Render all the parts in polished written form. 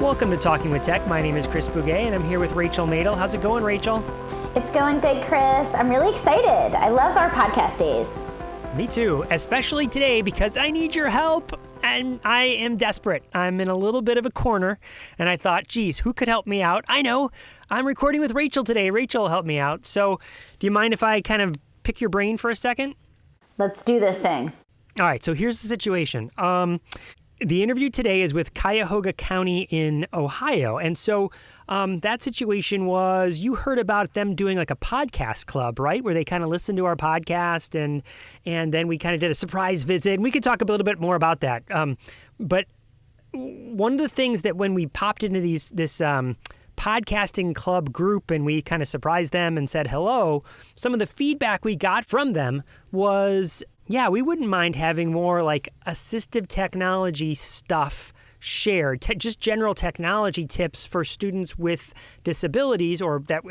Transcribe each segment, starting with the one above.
Welcome to Talking with Tech. My name is Chris Bouguet, and I'm here with Rachel Madel. How's it going, Rachel? It's going good, Chris. I'm really excited. I love our podcast days. Me too, especially today because I need your help, and I am desperate. I'm in a little bit of a corner, and I thought, geez, who could help me out? I know. I'm recording with Rachel today. Rachel will help me out. So do you mind if I kind of pick your brain for a second? Let's do this thing. All right, so here's the situation. The interview today is with Cuyahoga County in Ohio. And so that situation was, you heard about them doing like a podcast club, right? Where they kind of listened to our podcast and then we kind of did a surprise visit. And we could talk a little bit more about that. But one of the things that when we popped into this podcasting club group and we kind of surprised them and said hello, some of the feedback we got from them was, yeah, we wouldn't mind having more like assistive technology stuff shared, just general technology tips for students with disabilities, or that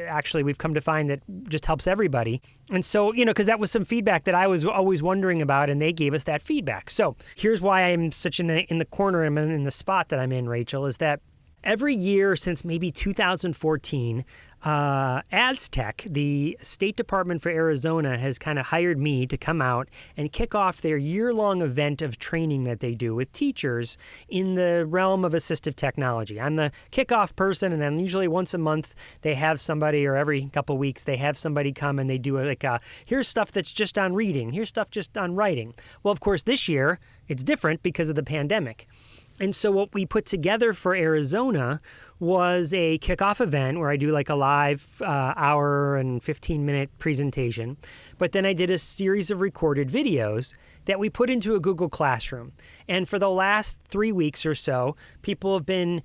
actually we've come to find that just helps everybody. And so, because that was some feedback that I was always wondering about, and they gave us that feedback. So here's why I'm such in the corner, I'm in the spot that I'm in, Rachel, is that every year since maybe 2014, Aztec, the State Department for Arizona, has kind of hired me to come out and kick off their year-long event of training that they do with teachers in the realm of assistive technology. I'm the kickoff person, and then usually once a month they have somebody, or every couple of weeks they have somebody come and they do here's stuff that's just on reading, here's stuff just on writing. Well, of course, this year it's different because of the pandemic. And so what we put together for Arizona was a kickoff event where I do like a live hour and 15-minute presentation. But then I did a series of recorded videos that we put into a Google Classroom. And for the last 3 weeks or so, people have been,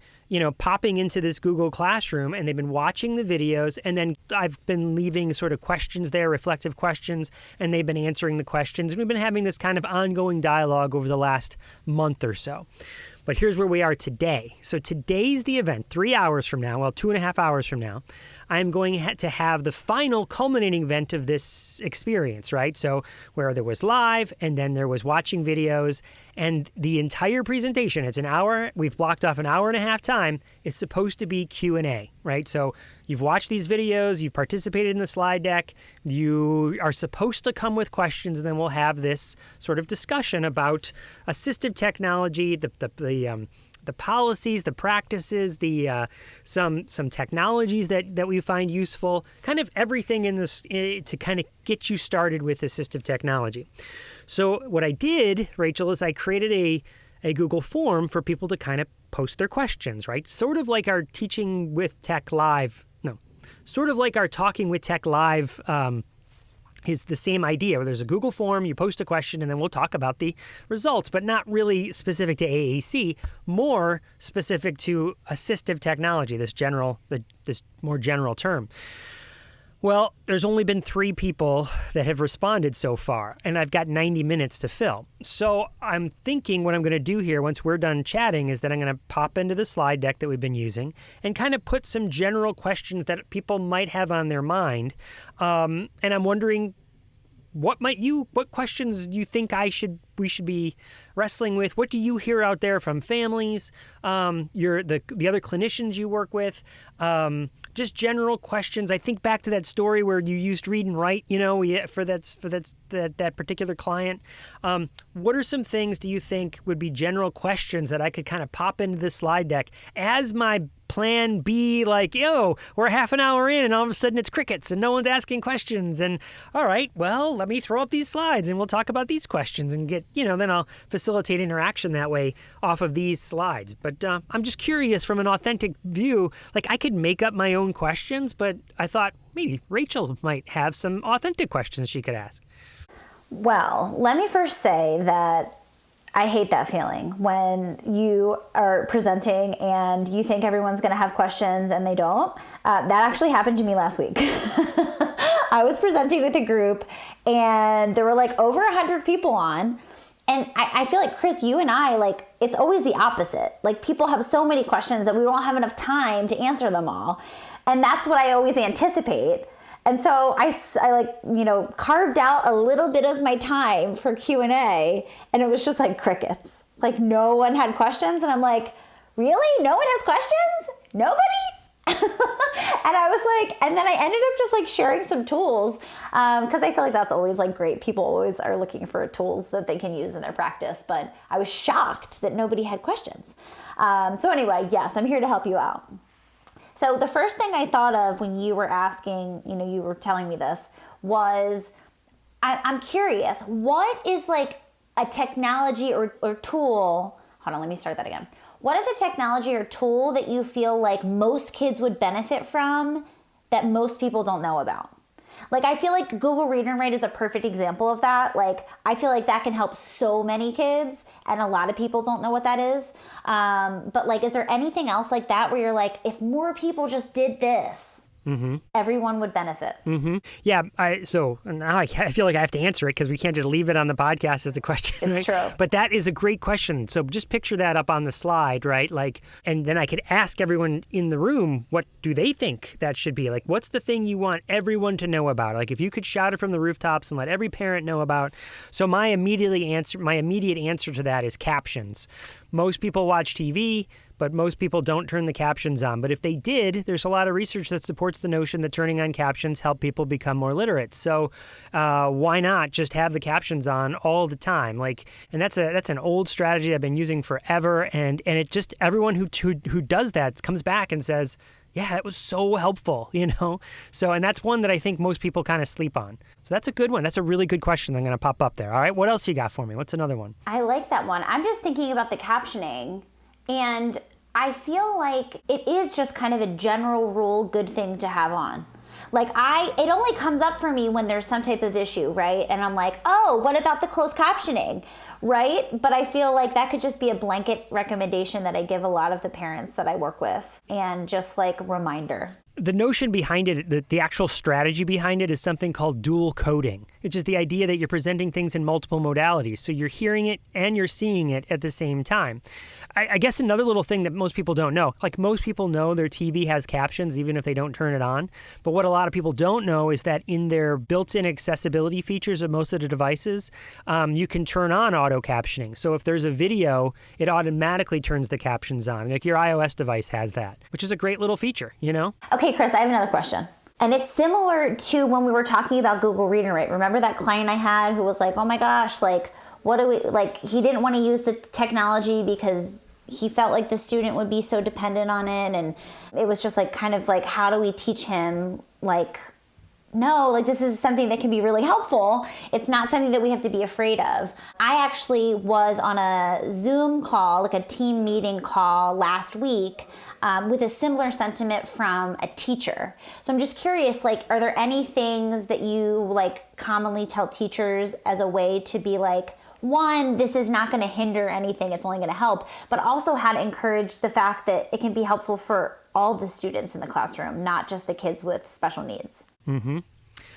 popping into this Google Classroom and they've been watching the videos. And then I've been leaving sort of questions there, reflective questions, and they've been answering the questions. And we've been having this kind of ongoing dialogue over the last month or so. But here's where we are today. So today's the event, 3 hours from now, 2.5 hours from now, I'm going to have the final culminating event of this experience, right? So where there was live and then there was watching videos, and the entire presentation, it's an hour, we've blocked off an hour and a half time, it's supposed to be Q&A, right? So you've watched these videos, you've participated in the slide deck, you are supposed to come with questions, and then we'll have this sort of discussion about assistive technology, the policies, the practices, some technologies that we find useful, kind of everything in this to kind of get you started with assistive technology. So what I did, Rachel, is I created a Google form for people to kind of post their questions, right? Sort of like our Teaching with Tech Live, sort of like our Talking with Tech Live is the same idea, where there's a Google form, you post a question, and then we'll talk about the results, but not really specific to AAC, more specific to assistive technology, this more general term. Well, there's only been 3 people that have responded so far, and I've got 90 minutes to fill. So I'm thinking what I'm going to do here once we're done chatting is that I'm going to pop into the slide deck that we've been using and kind of put some general questions that people might have on their mind. And I'm wondering, what questions do you think we should be wrestling with? What do you hear out there from families, the other clinicians you work with? Just general questions. I think back to that story where you used read and write, for that particular client. What are some things do you think would be general questions that I could kind of pop into this slide deck as my plan B, like, we're half an hour in and all of a sudden it's crickets and no one's asking questions, and all right, well, let me throw up these slides and we'll talk about these questions and get, then I'll facilitate interaction that way off of these slides. But I'm just curious from an authentic view, like I could make up my own questions, but I thought maybe Rachel might have some authentic questions she could ask. Well, let me first say that I hate that feeling when you are presenting and you think everyone's going to have questions and they don't. That actually happened to me last week. I was presenting with a group and there were like over 100 people on. And I feel like, Chris, you and I, like, it's always the opposite. Like, people have so many questions that we don't have enough time to answer them all. And that's what I always anticipate. And so I carved out a little bit of my time for Q&A, and it was just like crickets. Like, no one had questions. And I'm like, really? No one has questions? Nobody? And I was like, and then I ended up just like sharing some tools because I feel like that's always like great. People always are looking for tools that they can use in their practice, but I was shocked that nobody had questions. So anyway, yes, I'm here to help you out. So the first thing I thought of when you were asking, you were telling me this was, I'm curious, what is like a technology or tool? Hold on, let me start that again. What is a technology or tool that you feel like most kids would benefit from that most people don't know about? Like, I feel like Google Read and Write is a perfect example of that. Like, I feel like that can help so many kids, and a lot of people don't know what that is. But like, is there anything else like that where you're like, if more people just did this, everyone would benefit? Yeah. So now I feel like I have to answer it because we can't just leave it on the podcast as a question. It's right? true. But that is a great question. So just picture that up on the slide, right? Like, and then I could ask everyone in the room, what do they think that should be? Like, what's the thing you want everyone to know about? Like, if you could shout it from the rooftops and let every parent know about. So my immediate answer to that is captions. Most people watch TV, but most people don't turn the captions on. But if they did, there's a lot of research that supports the notion that turning on captions help people become more literate. So why not just have the captions on all the time? Like, and that's an old strategy I've been using forever. And it just, everyone who does that comes back and says, yeah, that was so helpful, So, and that's one that I think most people kind of sleep on. So that's a good one. That's a really good question I'm going to pop up there. All right, what else you got for me? What's another one? I like that one. I'm just thinking about the captioning, and I feel like it is just kind of a general rule good thing to have on. Like it only comes up for me when there's some type of issue, right? And I'm like, oh, what about the closed captioning, right? But I feel like that could just be a blanket recommendation that I give a lot of the parents that I work with, and just like reminder. The notion behind it, the actual strategy behind it is something called dual coding, which is the idea that you're presenting things in multiple modalities. So you're hearing it and you're seeing it at the same time. I guess another little thing that most people don't know, like most people know their TV has captions even if they don't turn it on. But what a lot of people don't know is that in their built-in accessibility features of most of the devices, you can turn on auto captioning. So if there's a video, it automatically turns the captions on. Like your iOS device has that, which is a great little feature, Okay, Chris, I have another question. And it's similar to when we were talking about Google Read and Write. Remember that client I had who was like, oh my gosh, like, he didn't want to use the technology because he felt like the student would be so dependent on it. And it was just like, kind of like, how do we teach him, like, no, like this is something that can be really helpful. It's not something that we have to be afraid of. I actually was on a Zoom call, like a team meeting call last week with a similar sentiment from a teacher. So I'm just curious, like, are there any things that you like commonly tell teachers as a way to be like, one, this is not going to hinder anything, it's only going to help, but also how to encourage the fact that it can be helpful for all the students in the classroom, not just the kids with special needs. Mm-hmm.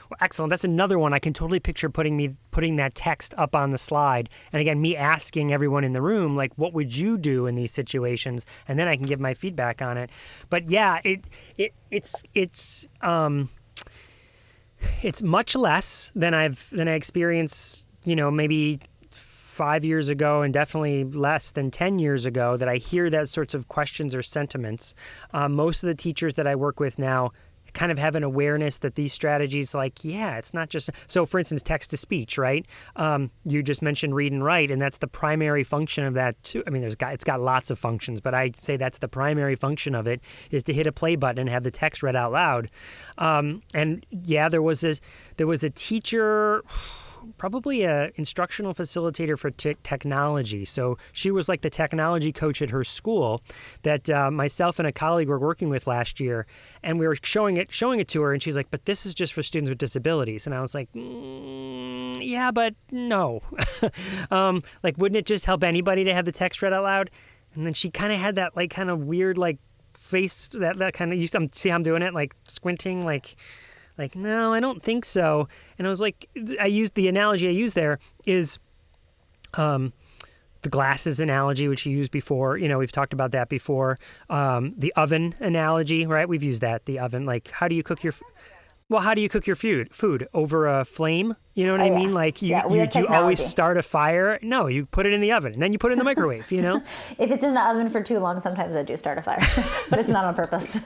Well, excellent. That's another one. I can totally picture putting that text up on the slide. And again, me asking everyone in the room, like, what would you do in these situations? And then I can give my feedback on it. But yeah, it's much less than I experienced, maybe 5 years ago, and definitely less than 10 years ago, that I hear that sorts of questions or sentiments. Most of the teachers that I work with now kind of have an awareness that these strategies, like, yeah, it's not just, so for instance, text to speech, right? You just mentioned read and write, and that's the primary function of that too. I mean, it's got lots of functions, but I'd say that's the primary function of it, is to hit a play button and have the text read out loud. And yeah, there was a teacher, probably a instructional facilitator for technology. So she was like the technology coach at her school that myself and a colleague were working with last year, and we were showing it to her, and she's like, but this is just for students with disabilities. And I was like, yeah, but no. Like, wouldn't it just help anybody to have the text read out loud? And then she kind of had that like kind of weird like face, that kind of, you see how I'm doing it, like squinting, like, no, I don't think so. And I was like, the analogy I used there is the glasses analogy, which you used before. We've talked about that before. The oven analogy, right? We've used that, the oven. Like, how do you cook your... Well, how do you cook your food? Over a flame? You know what I mean? Like, we you have do you always technology. start a fire? No, you put it in the oven, and then you put it in the microwave, you know? If it's in the oven for too long, sometimes I do start a fire, but it's not on purpose.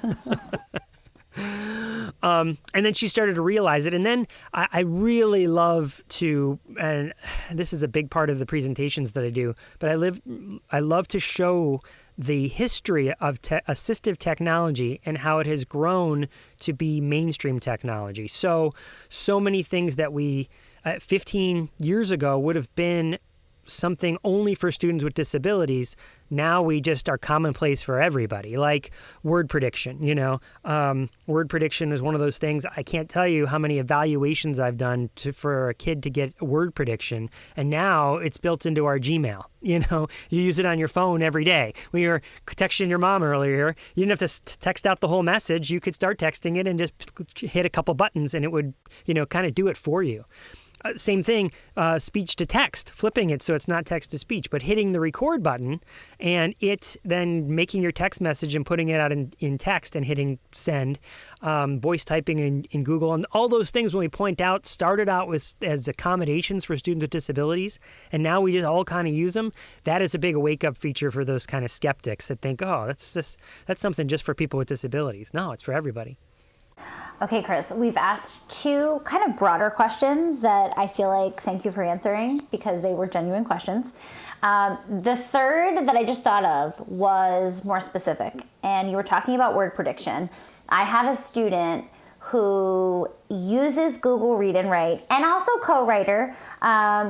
And then she started to realize it. And then I really love to, and this is a big part of the presentations that I do, but I love to show the history of assistive technology and how it has grown to be mainstream technology. So many things that we 15 years ago would have been something only for students with disabilities, now we just are commonplace for everybody, like word prediction. Word prediction is one of those things. I can't tell you how many evaluations I've done for a kid to get a word prediction, and now it's built into our Gmail. You use it on your phone every day. When you were texting your mom earlier, you didn't have to text out the whole message. You could start texting it and just hit a couple buttons, and it would, kind of do it for you. Same thing, speech to text, flipping it so it's not text to speech, but hitting the record button and it then making your text message and putting it out in text and hitting send, voice typing in Google, and all those things when we point out started out as accommodations for students with disabilities, and now we just all kind of use them. That is a big wake-up feature for those kind of skeptics that think, oh, that's something just for people with disabilities. No, it's for everybody. Okay, Chris, we've asked two kind of broader questions that I feel like thank you for answering because they were genuine questions. The third that I just thought of was more specific, and you were talking about word prediction. I have a student who uses Google Read and Write and also co-writer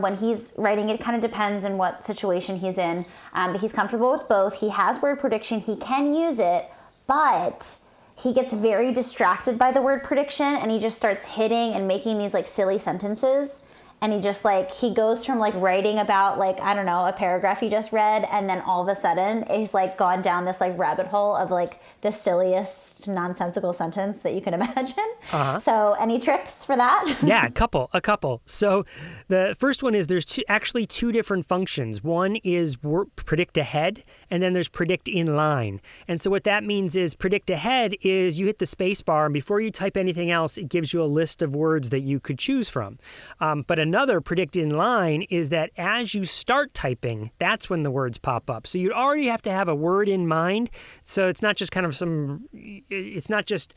when he's writing. It kind of depends on what situation he's in, but he's comfortable with both. He has word prediction. He can use it, but he gets very distracted by the word prediction and he just starts hitting and making these like silly sentences. And he goes from like writing about like, I don't know, a paragraph he just read. And then all of a sudden he's like gone down this like rabbit hole of like the silliest nonsensical sentence that you can imagine. Uh-huh. So any tricks for that? Yeah, a couple. So the first one is there's actually two different functions. One is predict ahead, and then there's predict in line. And so what that means is predict ahead is you hit the space bar, and before you type anything else, it gives you a list of words that you could choose from. But another predict in line is that as you start typing, that's when the words pop up. So you already have to have a word in mind. So it's not just kind of it's not just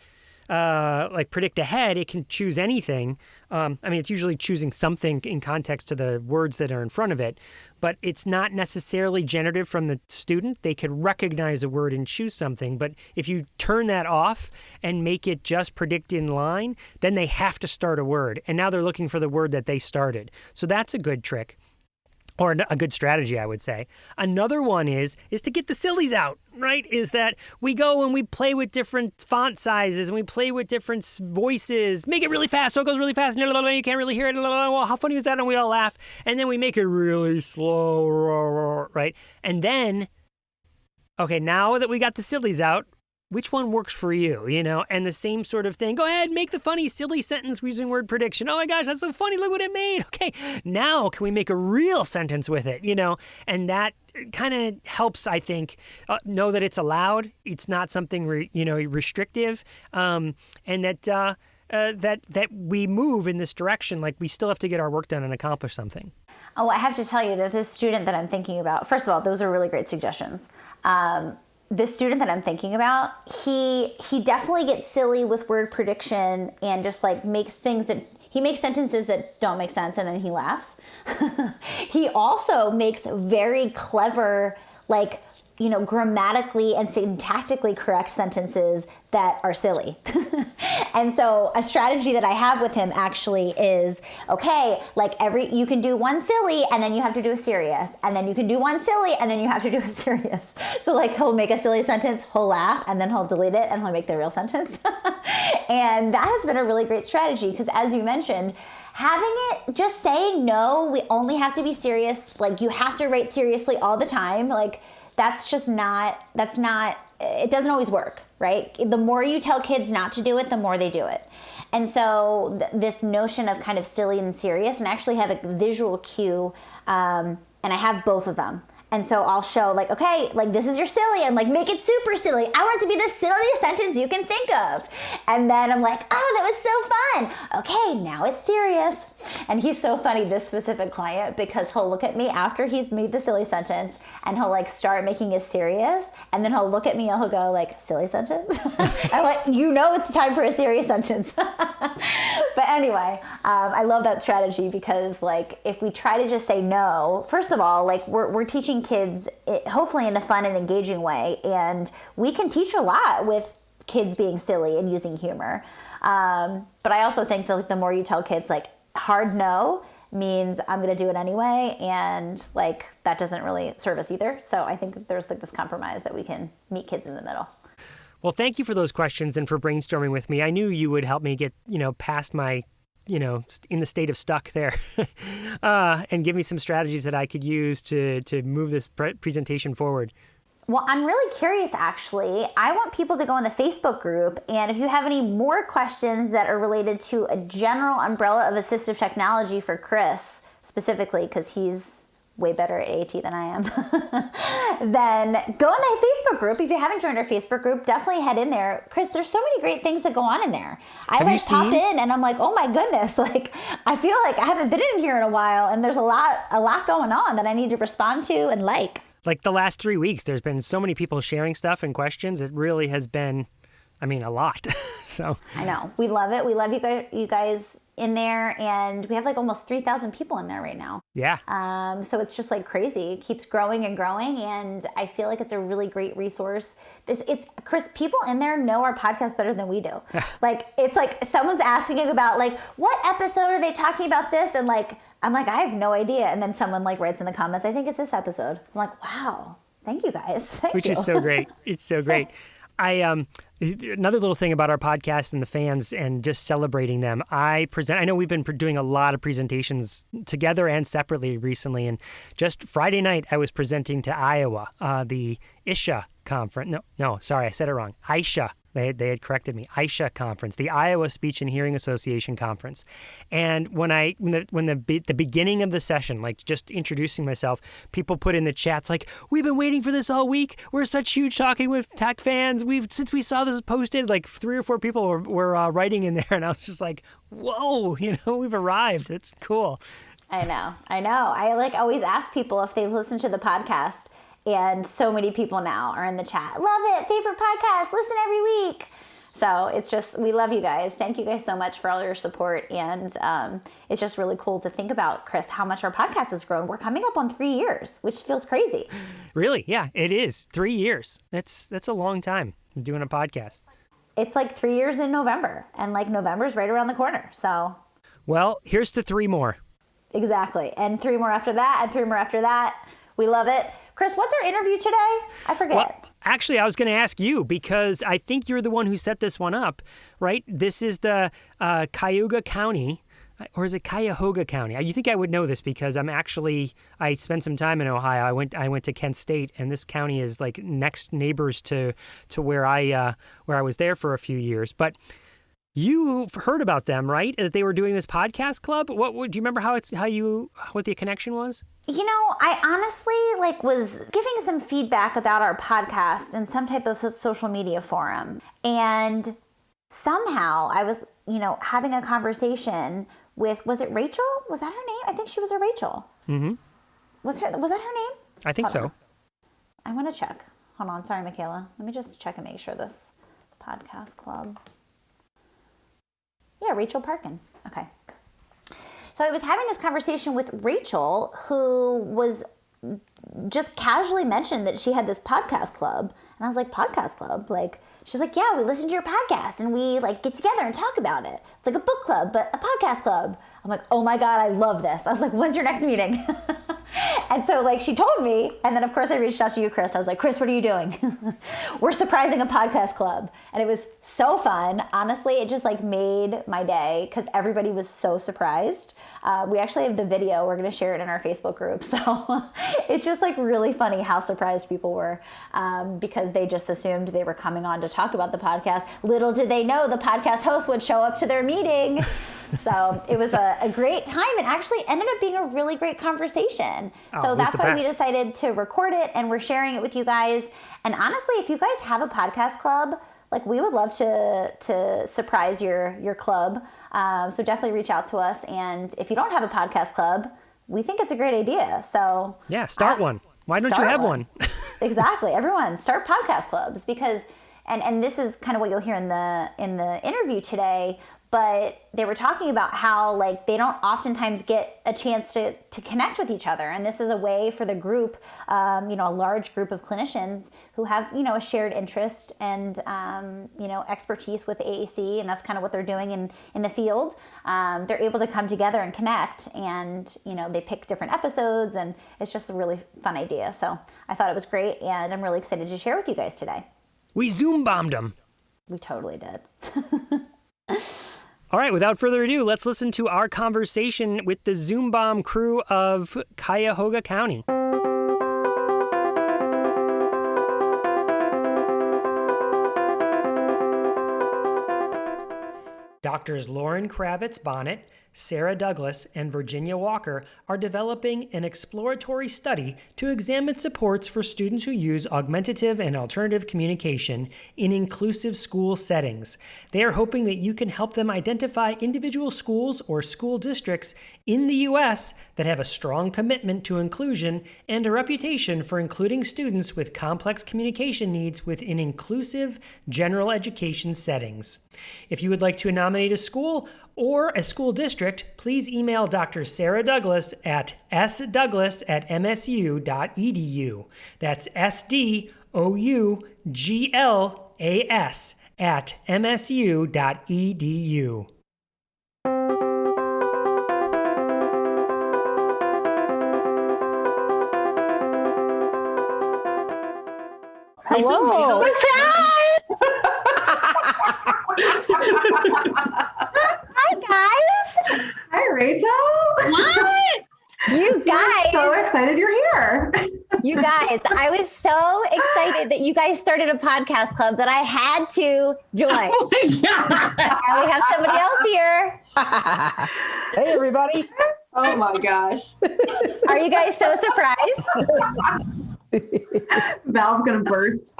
like predict ahead. It can choose anything. It's usually choosing something in context to the words that are in front of it, but it's not necessarily generative from the student. They could recognize a word and choose something, but if you turn that off and make it just predict in line, then they have to start a word, and now they're looking for the word that they started. So that's a good trick. Or a good strategy, I would say. Another one is to get the sillies out, right? Is that we go and we play with different font sizes and we play with different voices. Make it really fast so it goes really fast. You can't really hear it. Well, how funny is that? And we all laugh. And then we make it really slow, right? And then, okay, now that we got the sillies out, which one works for you, And the same sort of thing. Go ahead, make the funny, silly sentence using word prediction. Oh my gosh, that's so funny. Look what it made. Okay, now can we make a real sentence with it, And that kind of helps, I think, know that it's allowed. It's not something, restrictive, and that we move in this direction. Like we still have to get our work done and accomplish something. Oh, I have to tell you that this student that I'm thinking about, first of all, those are really great suggestions. This student that I'm thinking about, he definitely gets silly with word prediction and just like makes sentences that don't make sense and then he laughs. He also makes very clever, like, grammatically and syntactically correct sentences that are silly. And so a strategy that I have with him actually is, okay, like you can do one silly and then you have to do a serious, and then you can do one silly and then you have to do a serious. So like he'll make a silly sentence, he'll laugh, and then he'll delete it and he'll make the real sentence. And that has been a really great strategy because, as you mentioned, just saying no, we only have to be serious, like you have to write seriously all the time, like it doesn't always work, right? The more you tell kids not to do it, the more they do it. And so this notion of kind of silly and serious, and I actually have a visual cue, and I have both of them. And so I'll show like, okay, like this is your silly, and like make it super silly. I want it to be the silliest sentence you can think of. And then I'm like, oh, that was so fun. Okay, now it's serious. And he's so funny, this specific client, because he'll look at me after he's made the silly sentence and he'll like start making it serious. And then he'll look at me and he'll go like, silly sentence? I'm like, you know, it's time for a serious sentence. But anyway, I love that strategy because like if we try to just say no, first of all, like we're teaching kids hopefully in a fun and engaging way. And we can teach a lot with kids being silly and using humor. But I also think that like, the more you tell kids like hard no means I'm going to do it anyway. And like that doesn't really serve us either. So I think that there's like this compromise that we can meet kids in the middle. Well, thank you for those questions and for brainstorming with me. I knew you would help me get, past my, in the state of stuck there and give me some strategies that I could use to move this presentation forward. Well, I'm really curious, actually. I want people to go in the Facebook group, and if you have any more questions that are related to a general umbrella of assistive technology for Chris, specifically because he's way better at AT than I am, then go in the Facebook group. If you haven't joined our Facebook group, definitely head in there. Chris, there's so many great things that go on in there. I pop in and I'm like, oh my goodness, like I feel like I haven't been in here in a while, and there's a lot going on that I need to respond to and like. Like the last 3 weeks, there's been so many people sharing stuff and questions. It really has been, a lot. So I know. We love it. We love you guys in there, and we have like almost 3,000 people in there right now. Yeah. So it's just like crazy. It keeps growing and growing, and I feel like it's a really great resource. Chris, people in there know our podcast better than we do. Like it's like someone's asking about like what episode are they talking about this, and like I'm like I have no idea, and then someone like writes in the comments, I think it's this episode. I'm like, wow, thank you guys. Thank you. Which is so great. It's so great. Another little thing about our podcast and the fans and just celebrating them. I know we've been doing a lot of presentations together and separately recently. And just Friday night, I was presenting to Iowa, the ISHA conference. No, sorry, I said it wrong. ISHA. They had corrected me. ISHA conference, the Iowa Speech and Hearing Association conference. And when the beginning of the session, like just introducing myself, people put in the chats like, we've been waiting for this all week. We're such huge Talking with Tech fans. Since we saw this posted, like 3 or 4 people were writing in there, and I was just like, whoa, we've arrived. It's cool. I know. I like always ask people if they listen to the podcast. And so many people now are in the chat. Love it. Favorite podcast. Listen every week. So it's just, we love you guys. Thank you guys so much for all your support. And it's just really cool to think about, Chris, how much our podcast has grown. We're coming up on 3 years, which feels crazy. Really? Yeah, it is. 3 years. That's a long time doing a podcast. It's like 3 years in November. And like November's right around the corner. So. Well, here's to 3 more. Exactly. And 3 more after that. And 3 more after that. We love it. Chris, what's our interview today? I forget. Well, actually, I was going to ask you because I think you're the one who set this one up, right? This is the Cuyahoga County, or is it Cuyahoga County? You think I would know this because I spent some time in Ohio. I went to Kent State, and this county is like next neighbors to where I was there for a few years. But you heard about them, right? That they were doing this podcast club. Do you remember what the connection was? I honestly was giving some feedback about our podcast in some type of social media forum. And somehow I was, having a conversation with, was it Rachel? Was that her name? I think she was a Rachel. Mm-hmm. Was that her name? I think so. I want to check. Hold on. Sorry, Michaela. Let me just check and make sure this podcast club. Yeah, Rachel Parkin. Okay. So I was having this conversation with Rachel, who was just casually mentioned that she had this podcast club. And I was like, podcast club? Like, she's like, yeah, we listen to your podcast and we get together and talk about it. It's like a book club, but a podcast club. I'm like, oh my God, I love this. I was like, when's your next meeting? And so she told me, and then of course I reached out to you, Chris. I was like, Chris, what are you doing? We're surprising a podcast club. And it was so fun. Honestly, it just made my day because everybody was so surprised. We actually have the video. We're going to share it in our Facebook group. So it's just really funny how surprised people were because they just assumed they were coming on to talk about the podcast. Little did they know the podcast host would show up to their meeting. So it was a great time and actually ended up being a really great conversation. So So that's why we decided to record it, and we're sharing it with you guys. And honestly, if you guys have a podcast club, like, we would love to surprise your club. So definitely reach out to us. And if you don't have a podcast club, we think it's a great idea. So yeah, start one. Why don't you have one? Exactly. Everyone, start podcast clubs, because, and this is kind of what you'll hear in the interview today. But they were talking about how, like, they don't oftentimes get a chance to connect with each other. And this is a way for the group, a large group of clinicians who have, a shared interest and, expertise with AAC. And that's kind of what they're doing in the field. They're able to come together and connect, and, they pick different episodes, and it's just a really fun idea. So I thought it was great, and I'm really excited to share with you guys today. We Zoom bombed them. We totally did. All right, without further ado, let's listen to our conversation with the Zoom Bomb crew of Cuyahoga County. Doctors Lauren Kravitz-Bonnet, Sarah Douglas, and Virginia Walker are developing an exploratory study to examine supports for students who use augmentative and alternative communication in inclusive school settings. They are hoping that you can help them identify individual schools or school districts in the U.S. that have a strong commitment to inclusion and a reputation for including students with complex communication needs within inclusive general education settings. If you would like to nominate a school or a school district, please email Dr. Sarah Douglas at sdouglas@msu.edu. That's SDOUGLAS@msu.edu. Hello. Hi, guys. Hi, Rachel. What? You guys. So excited you're here. You guys, I was so excited that you guys started a podcast club that I had to join. Oh my God. And we have somebody else here. Hey, everybody. Oh my gosh. Are you guys so surprised? Val's gonna burst.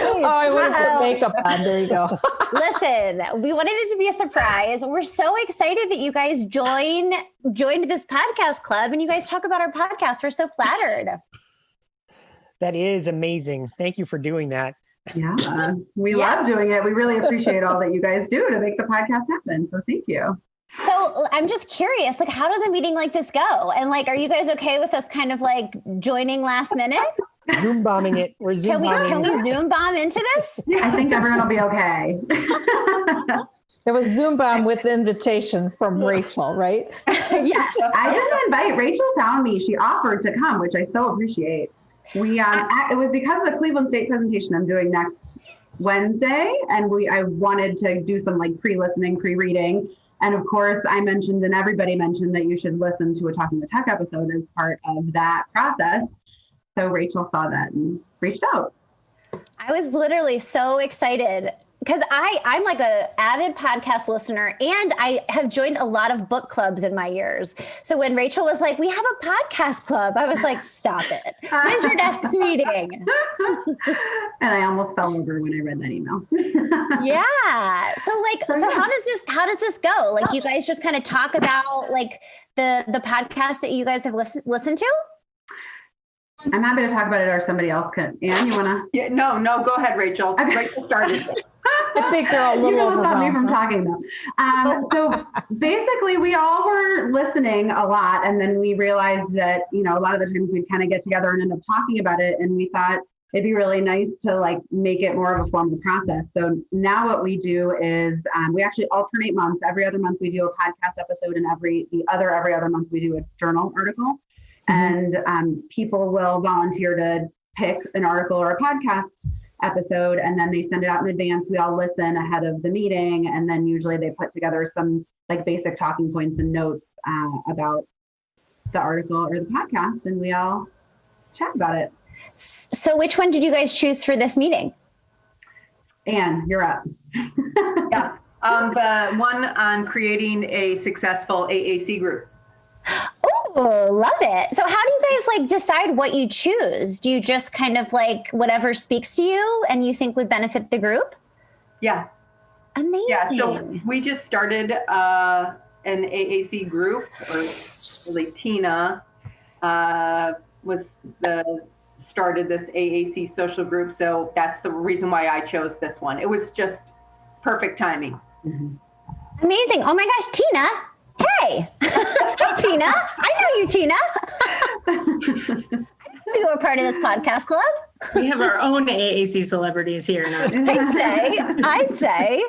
Oh, I went to put makeup on. There you go. Listen, we wanted it to be a surprise. We're so excited that you guys joined this podcast club, and you guys talk about our podcast. We're so flattered. That is amazing. Thank you for doing that. Yeah, we love doing it. We really appreciate all that you guys do to make the podcast happen. So thank you. So I'm just curious, like, how does a meeting like this go? And like, are you guys okay with us kind of like joining last minute? Zoom bombing it. We're Zoom bombing. Can we Zoom bomb into this? I think everyone will be okay. It was Zoom bomb with invitation from Rachel, right? Yes. I didn't invite. Rachel found me. She offered to come, which I so appreciate. It was because of the Cleveland State presentation I'm doing next Wednesday, and I wanted to do some like pre-listening, pre-reading. And of course, I mentioned, and everybody mentioned, that you should listen to a Talking the Tech episode as part of that process. So Rachel saw that and reached out. I was literally so excited because I'm like an avid podcast listener, and I have joined a lot of book clubs in my years. So when Rachel was like, we have a podcast club, I was like, stop it. When's your next meeting? And I almost fell over when I read that email. Yeah. So how does this go? Like, you guys just kind of talk about like the podcast that you guys have listened to? I'm happy to talk about it, or somebody else can. Anne, you want to? Yeah, no, go ahead, Rachel. Rachel started. I think they're all a little overwhelmed. Stop me from overwhelmed. talking though. So basically, we all were listening a lot, and then we realized that, a lot of the times we'd kind of get together and end up talking about it, and we thought it'd be really nice to like make it more of a formal process. So now what we do is we actually alternate months. Every other month we do a podcast episode, and every other month we do a journal article. And people will volunteer to pick an article or a podcast episode, and then they send it out in advance. We all listen ahead of the meeting, and then usually they put together some like basic talking points and notes about the article or the podcast, and we all chat about it. So which one did you guys choose for this meeting? Anne, you're up. Yeah, the one on creating a successful AAC group. Oh, love it. So how do you guys like decide what you choose? Do you just kind of like whatever speaks to you and you think would benefit the group? Yeah. Amazing. Yeah. So we just started an AAC group, or really Tina started this AAC social group. So that's the reason why I chose this one. It was just perfect timing. Mm-hmm. Amazing. Oh my gosh, Tina. Hey. Hi, Tina. I know you, Tina. I know you were part of this podcast club. We have our own AAC celebrities here now. I'd say.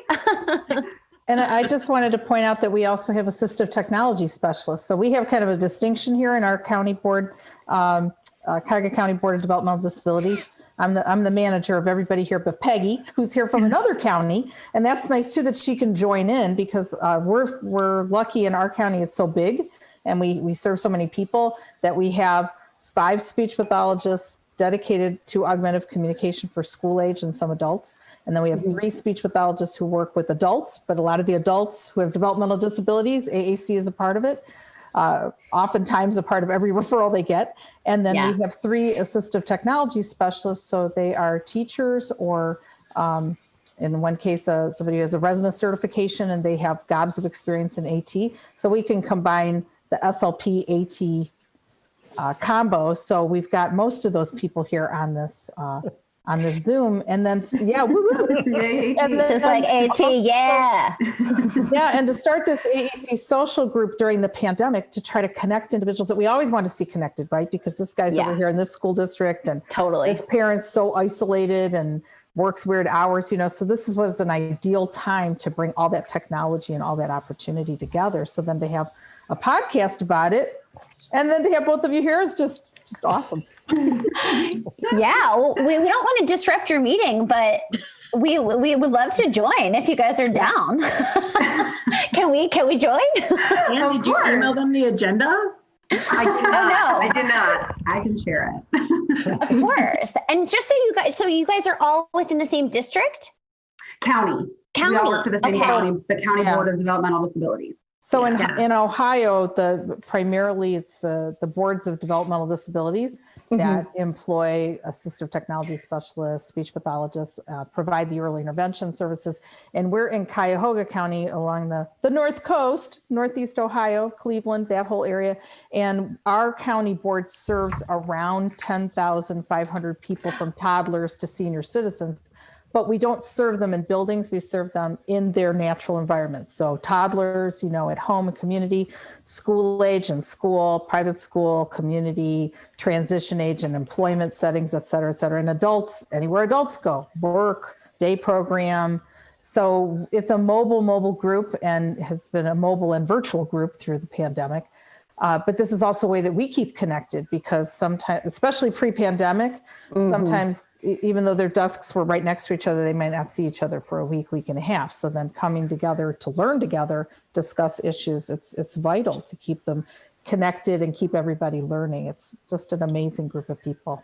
And I just wanted to point out that we also have assistive technology specialists. So we have kind of a distinction here in our county board, Cuyahoga County Board of Developmental Disabilities. I'm the manager of everybody here, but Peggy, who's here from another county, and that's nice too that she can join in because we're lucky in our county. It's so big, and we serve so many people that we have 5 speech pathologists dedicated to augmentative communication for school age and some adults, and then we have 3 speech pathologists who work with adults. But a lot of the adults who have developmental disabilities, AAC is a part of it. Oftentimes a part of every referral they get. And then we have 3 assistive technology specialists. So they are teachers or in one case, somebody who has a resident certification and they have gobs of experience in AT. So we can combine the SLP AT combo. So we've got most of those people here on this Zoom, and then and this is like AT, yeah. Yeah, and to start this AAC social group during the pandemic to try to connect individuals that we always want to see connected, right? Because this guy's over here in this school district, and his parents so isolated and works weird hours, so this was an ideal time to bring all that technology and all that opportunity together. So then to have a podcast about it, and then to have both of you here is just awesome. Yeah, well, we don't want to disrupt your meeting, but we would love to join if you guys are down. Can we join? And did you email them the agenda? I did not. Oh, no. I did not. I can share it. Of course. And just so you guys are all within the same district? County. We all work for the same county, the County Board of Developmental Disabilities. So in Ohio, primarily it's the boards of developmental disabilities that employ assistive technology specialists, speech pathologists, provide the early intervention services. And we're in Cuyahoga County along the north coast, Northeast Ohio, Cleveland, that whole area. And our county board serves around 10,500 people from toddlers to senior citizens. But we don't serve them in buildings, we serve them in their natural environments. So toddlers, at home and community, school age and school, private school, community, transition age and employment settings, et cetera, and adults, anywhere adults go, work, day program. So it's a mobile group and has been a mobile and virtual group through the pandemic. But this is also a way that we keep connected because sometimes, especially pre-pandemic, sometimes even though their desks were right next to each other, they might not see each other for a week and a half. So then coming together to learn together, discuss issues, it's vital to keep them connected and keep everybody learning. It's just an amazing group of people.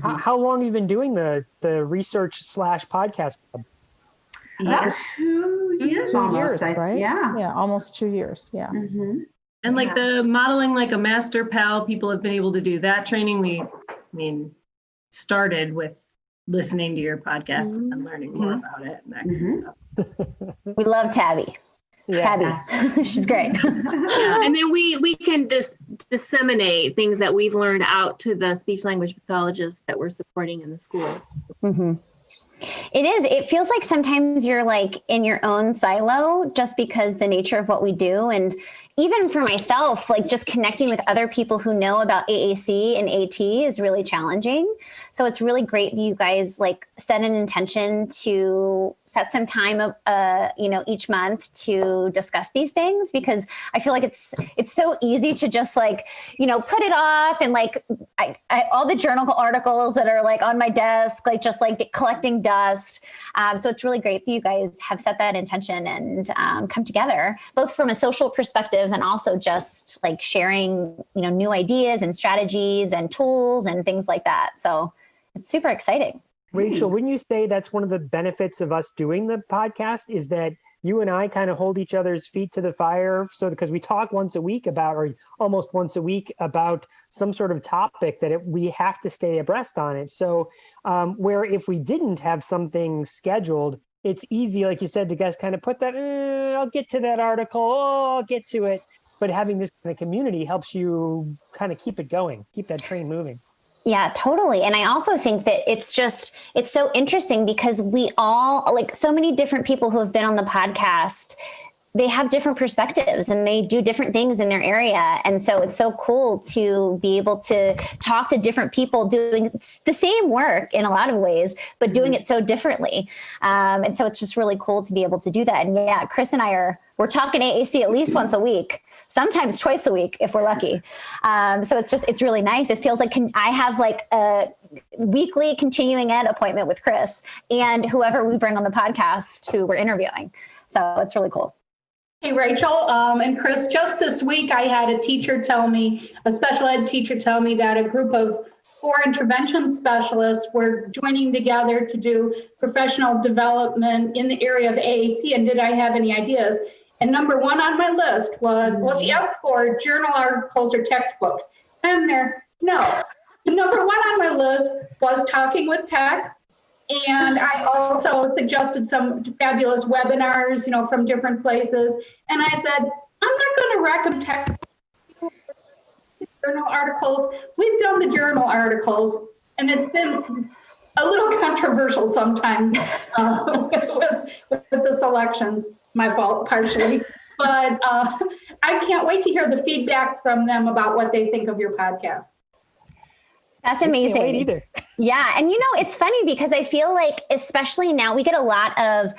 How long have you been doing the research/podcast club? That's 2 years. 2 years, almost, right? Yeah, almost 2 years. Yeah. And like the modeling like a master pal, people have been able to do that training. We started with listening to your podcast and learning more about it and that kind of stuff. We love Tabby. Tabby, she's great. And then we can just disseminate things that we've learned out to the speech language pathologists that we're supporting in the schools. It is. It feels like sometimes you're like in your own silo just because the nature of what we do. And even for myself, like just connecting with other people who know about AAC and AT is really challenging. So it's really great that you guys like set an intention to set some time each month to discuss these things, because I feel like it's so easy to just like, put it off and like I all the journal articles that are like on my desk, like just like collecting dust. So it's really great that you guys have set that intention and come together, both from a social perspective and also just like sharing, new ideas and strategies and tools and things like that. So it's super exciting. Rachel, wouldn't you say that's one of the benefits of us doing the podcast is that you and I kind of hold each other's feet to the fire. So because we talk once a week about, or almost once a week about some sort of topic that we have to stay abreast on it. So where if we didn't have something scheduled, it's easy, like you said, to guys kind of put that, I'll get to that article, I'll get to it. But having this kind of community helps you kind of keep it going, keep that train moving. Yeah, totally. And I also think that it's so interesting because we all, like so many different people who have been on the podcast, they have different perspectives and they do different things in their area. And so it's so cool to be able to talk to different people doing the same work in a lot of ways, but doing it so differently. And so it's just really cool to be able to do that. And yeah, Chris and we're talking AAC at least once a week, sometimes twice a week if we're lucky. So it's really nice. It feels like I have like a weekly continuing ed appointment with Chris and whoever we bring on the podcast who we're interviewing. So it's really cool. Hey, Rachel and Chris, just this week I had a special ed teacher tell me that a group of 4 intervention specialists were joining together to do professional development in the area of AAC, and did I have any ideas? And number 1 on my list was, well, she asked for journal articles or textbooks. And no. Number 1 on my list was talking with tech. And I also suggested some fabulous webinars, from different places. And I said, I'm not going to recommend text journal articles. We've done the journal articles, and it's been a little controversial sometimes with the selections. My fault, partially. But I can't wait to hear the feedback from them about what they think of your podcast. That's amazing. I can't wait either. Yeah. And it's funny because I feel like, especially now, we get a lot of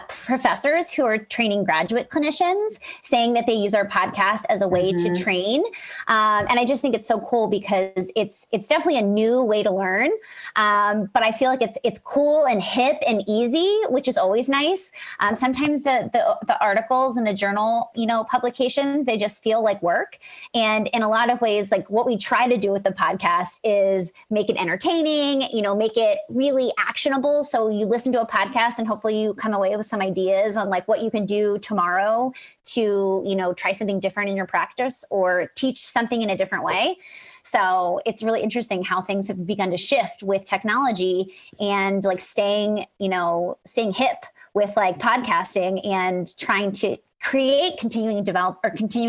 professors who are training graduate clinicians saying that they use our podcast as a way to train. And I just think it's so cool because it's definitely a new way to learn. But I feel like it's cool and hip and easy, which is always nice. Sometimes the articles and the journal, publications, they just feel like work. And in a lot of ways, like what we try to do with the podcast is make it entertaining, make it really actionable. So you listen to a podcast and hopefully you come away with some ideas on like what you can do tomorrow to, try something different in your practice or teach something in a different way. So it's really interesting how things have begun to shift with technology and like staying hip with like podcasting and trying to create continuing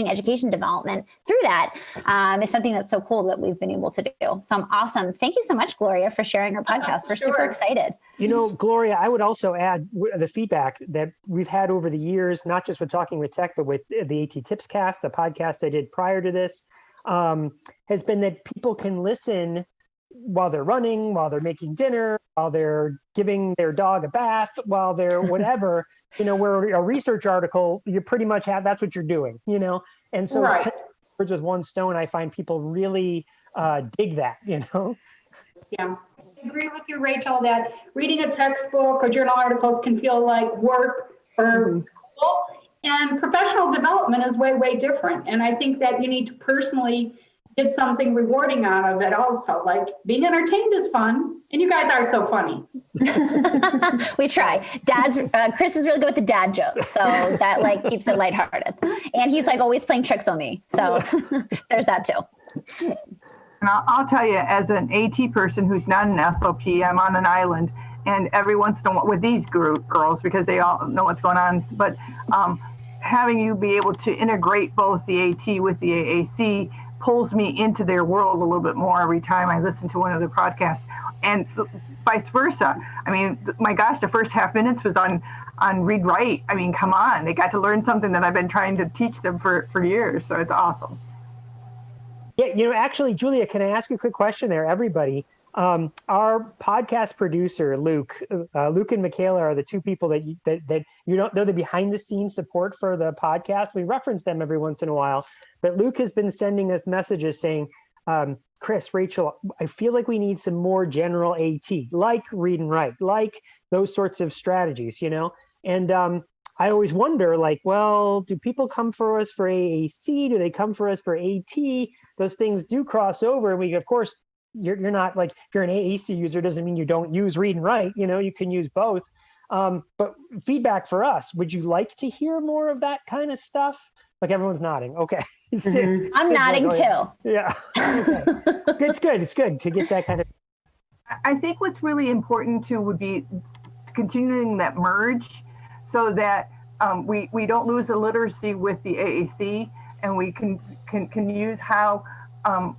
education development through that is something that's so cool that we've been able to do. So I'm awesome. Thank you so much, Gloria, for sharing our podcast. We're super excited. Gloria, I would also add the feedback that we've had over the years, not just with Talking with Tech, but with the AT Tips Cast, the podcast I did prior to this, has been that people can listen while they're running, while they're making dinner, while they're giving their dog a bath, while they're whatever, where a research article, you pretty much that's what you're doing, and so right. Birds with one stone, I find people really dig that, Yeah. I agree with you, Rachel, that reading a textbook or journal articles can feel like work or school, and professional development is way, way different. And I think that you need to personally get something rewarding out of it also. Like being entertained is fun, and you guys are so funny. We try. Chris is really good with the dad jokes, so that like keeps it lighthearted. And he's like always playing tricks on me, so there's that too. And I'll tell you, as an AT person who's not an SLP, I'm on an island, and every once in a while with these girls, because they all know what's going on, but having you be able to integrate both the AT with the AAC pulls me into their world a little bit more every time I listen to one of their podcasts, and vice versa. I mean, my gosh, the first half minutes was on read write. I mean, come on, they got to learn something that I've been trying to teach them for years. So it's awesome. Yeah, actually, Julia, can I ask you a quick question there, everybody? Our podcast producer, Luke and Michaela are the two people that they're the behind the scenes support for the podcast. We reference them every once in a while, but Luke has been sending us messages saying, Chris, Rachel, I feel like we need some more general AT, like read and write, like those sorts of strategies, and I always wonder, like, well, do people come for us for AAC? Do they come for us for AT? Those things do cross over. And we, of course, you're not like, if you're an AAC user, doesn't mean you don't use read and write, you can use both. But feedback for us, would you like to hear more of that kind of stuff? Like everyone's nodding. Okay. I'm nodding too. Yeah. Okay. It's good. It's good to get that kind of. I think what's really important too would be continuing that merge so that we don't lose the literacy with the AAC, and we can use how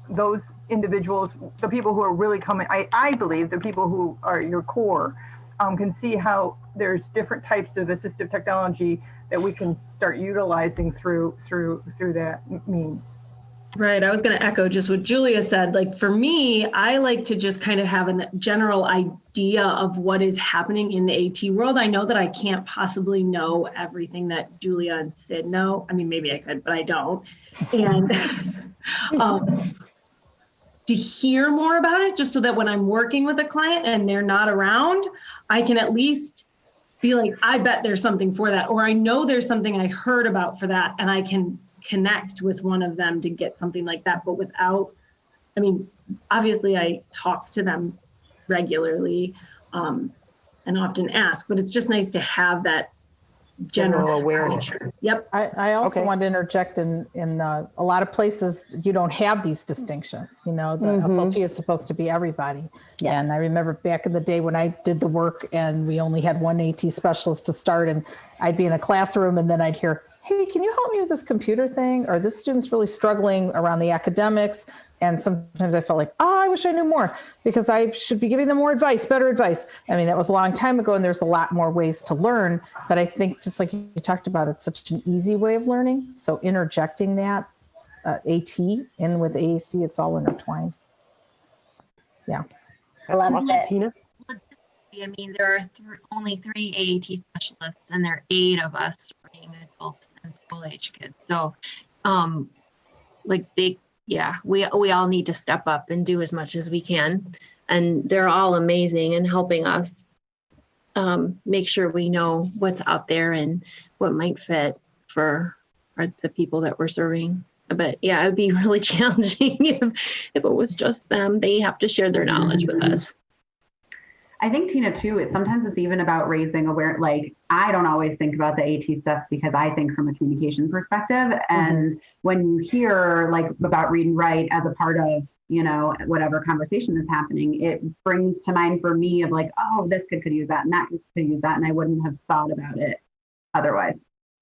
those individuals, the people who are really coming, I believe the people who are your core, can see how there's different types of assistive technology that we can start utilizing through that means. Right. I was going to echo just what Julia said. Like for me, I like to just kind of have a general idea of what is happening in the AT world. I know that I can't possibly know everything that Julia and Sid know. I mean, maybe I could, but I don't. And to hear more about it, just so that when I'm working with a client and they're not around, I can at least be like, I bet there's something for that, or I know there's something I heard about for that, and I can connect with one of them to get something like that. But without, I mean, obviously I talk to them regularly and often ask, but it's just nice to have that general awareness. Yep. I also want to interject in a lot of places you don't have these distinctions. You know, the SLP is supposed to be everybody. Yes. And I remember back in the day when I did the work and we only had one AT specialist to start, and I'd be in a classroom and then I'd hear, hey, can you help me with this computer thing? Or this student's really struggling around the academics. And sometimes I felt like, oh, I wish I knew more, because I should be giving them more advice, better advice. I mean, that was a long time ago and there's a lot more ways to learn. But I think just like you talked about, it's such an easy way of learning. So interjecting that AT in with AAC, it's all intertwined. Yeah. I love it. Tina? I mean, there are only 3 AAT specialists, and there are 8 of us being adults and school age kids. So, we all need to step up and do as much as we can. And they're all amazing in helping us make sure we know what's out there and what might fit for the people that we're serving. But yeah, it would be really challenging if it was just them. They have to share their knowledge with us. I think, Tina, too, sometimes it's even about raising awareness. Like, I don't always think about the AT stuff because I think from a communication perspective. And when you hear like about read and write as a part of, you know, whatever conversation is happening, it brings to mind for me of like, oh, this kid could use that and that kid could use that. And I wouldn't have thought about it otherwise,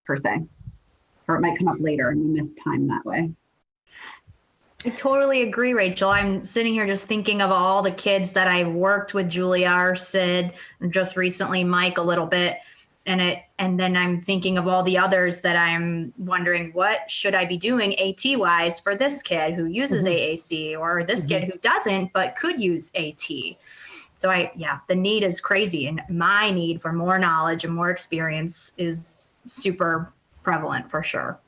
per se. Or it might come up later and we miss time that way. I totally agree, Rachel. I'm sitting here just thinking of all the kids that I've worked with, Julia or Sid, and just recently Mike a little bit. And then I'm thinking of all the others that I'm wondering, what should I be doing AT wise for this kid who uses AAC, or this kid who doesn't but could use AT. So the need is crazy, and my need for more knowledge and more experience is super prevalent for sure.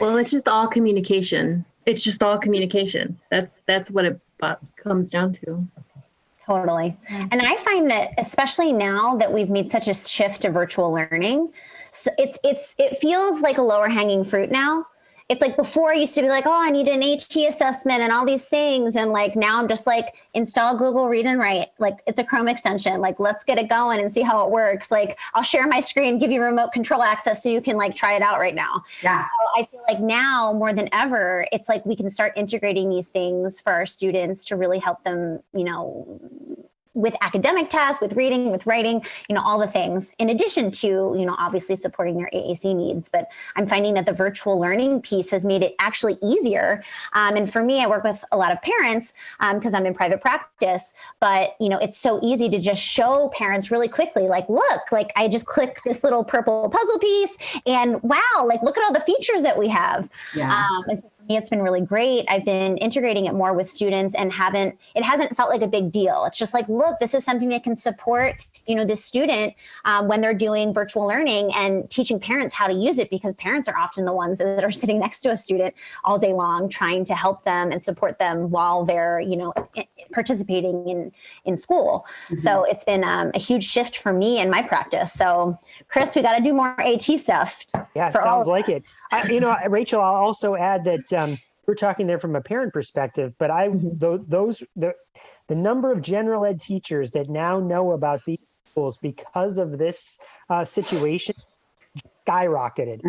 Well, it's just all communication. It's just all communication. That's what it comes down to. Totally. And I find that especially now that we've made such a shift to virtual learning, so it feels like a lower hanging fruit now. It's like before I used to be like, oh, I need an AT assessment and all these things. And like, now I'm just like, install Google Read and Write. Like, it's a Chrome extension. Like, let's get it going and see how it works. Like, I'll share my screen, give you remote control access so you can like try it out right now. Yeah. So I feel like now more than ever, it's like we can start integrating these things for our students to really help them, you know, with academic tasks, with reading, with writing, you know, all the things, in addition to, you know, obviously supporting their AAC needs. But I'm finding that the virtual learning piece has made it actually easier. And for me, I work with a lot of parents because I'm in private practice, but, you know, it's so easy to just show parents really quickly, like, look, like I just click this little purple puzzle piece and wow, like, look at all the features that we have. Yeah. And so for me, it's been really great. I've been integrating it more with students and it hasn't felt like a big deal. It's just like, look, this is something that can support, you know, this student when they're doing virtual learning, and teaching parents how to use it, because parents are often the ones that are sitting next to a student all day long, trying to help them and support them while they're, you know, participating in school. So it's been a huge shift for me in my practice. So Chris, we got to do more AT stuff. Yeah, sounds like it. You know, Rachel, I'll also add that we're talking there from a parent perspective, but the number of general ed teachers that now know about the tools because of this situation skyrocketed.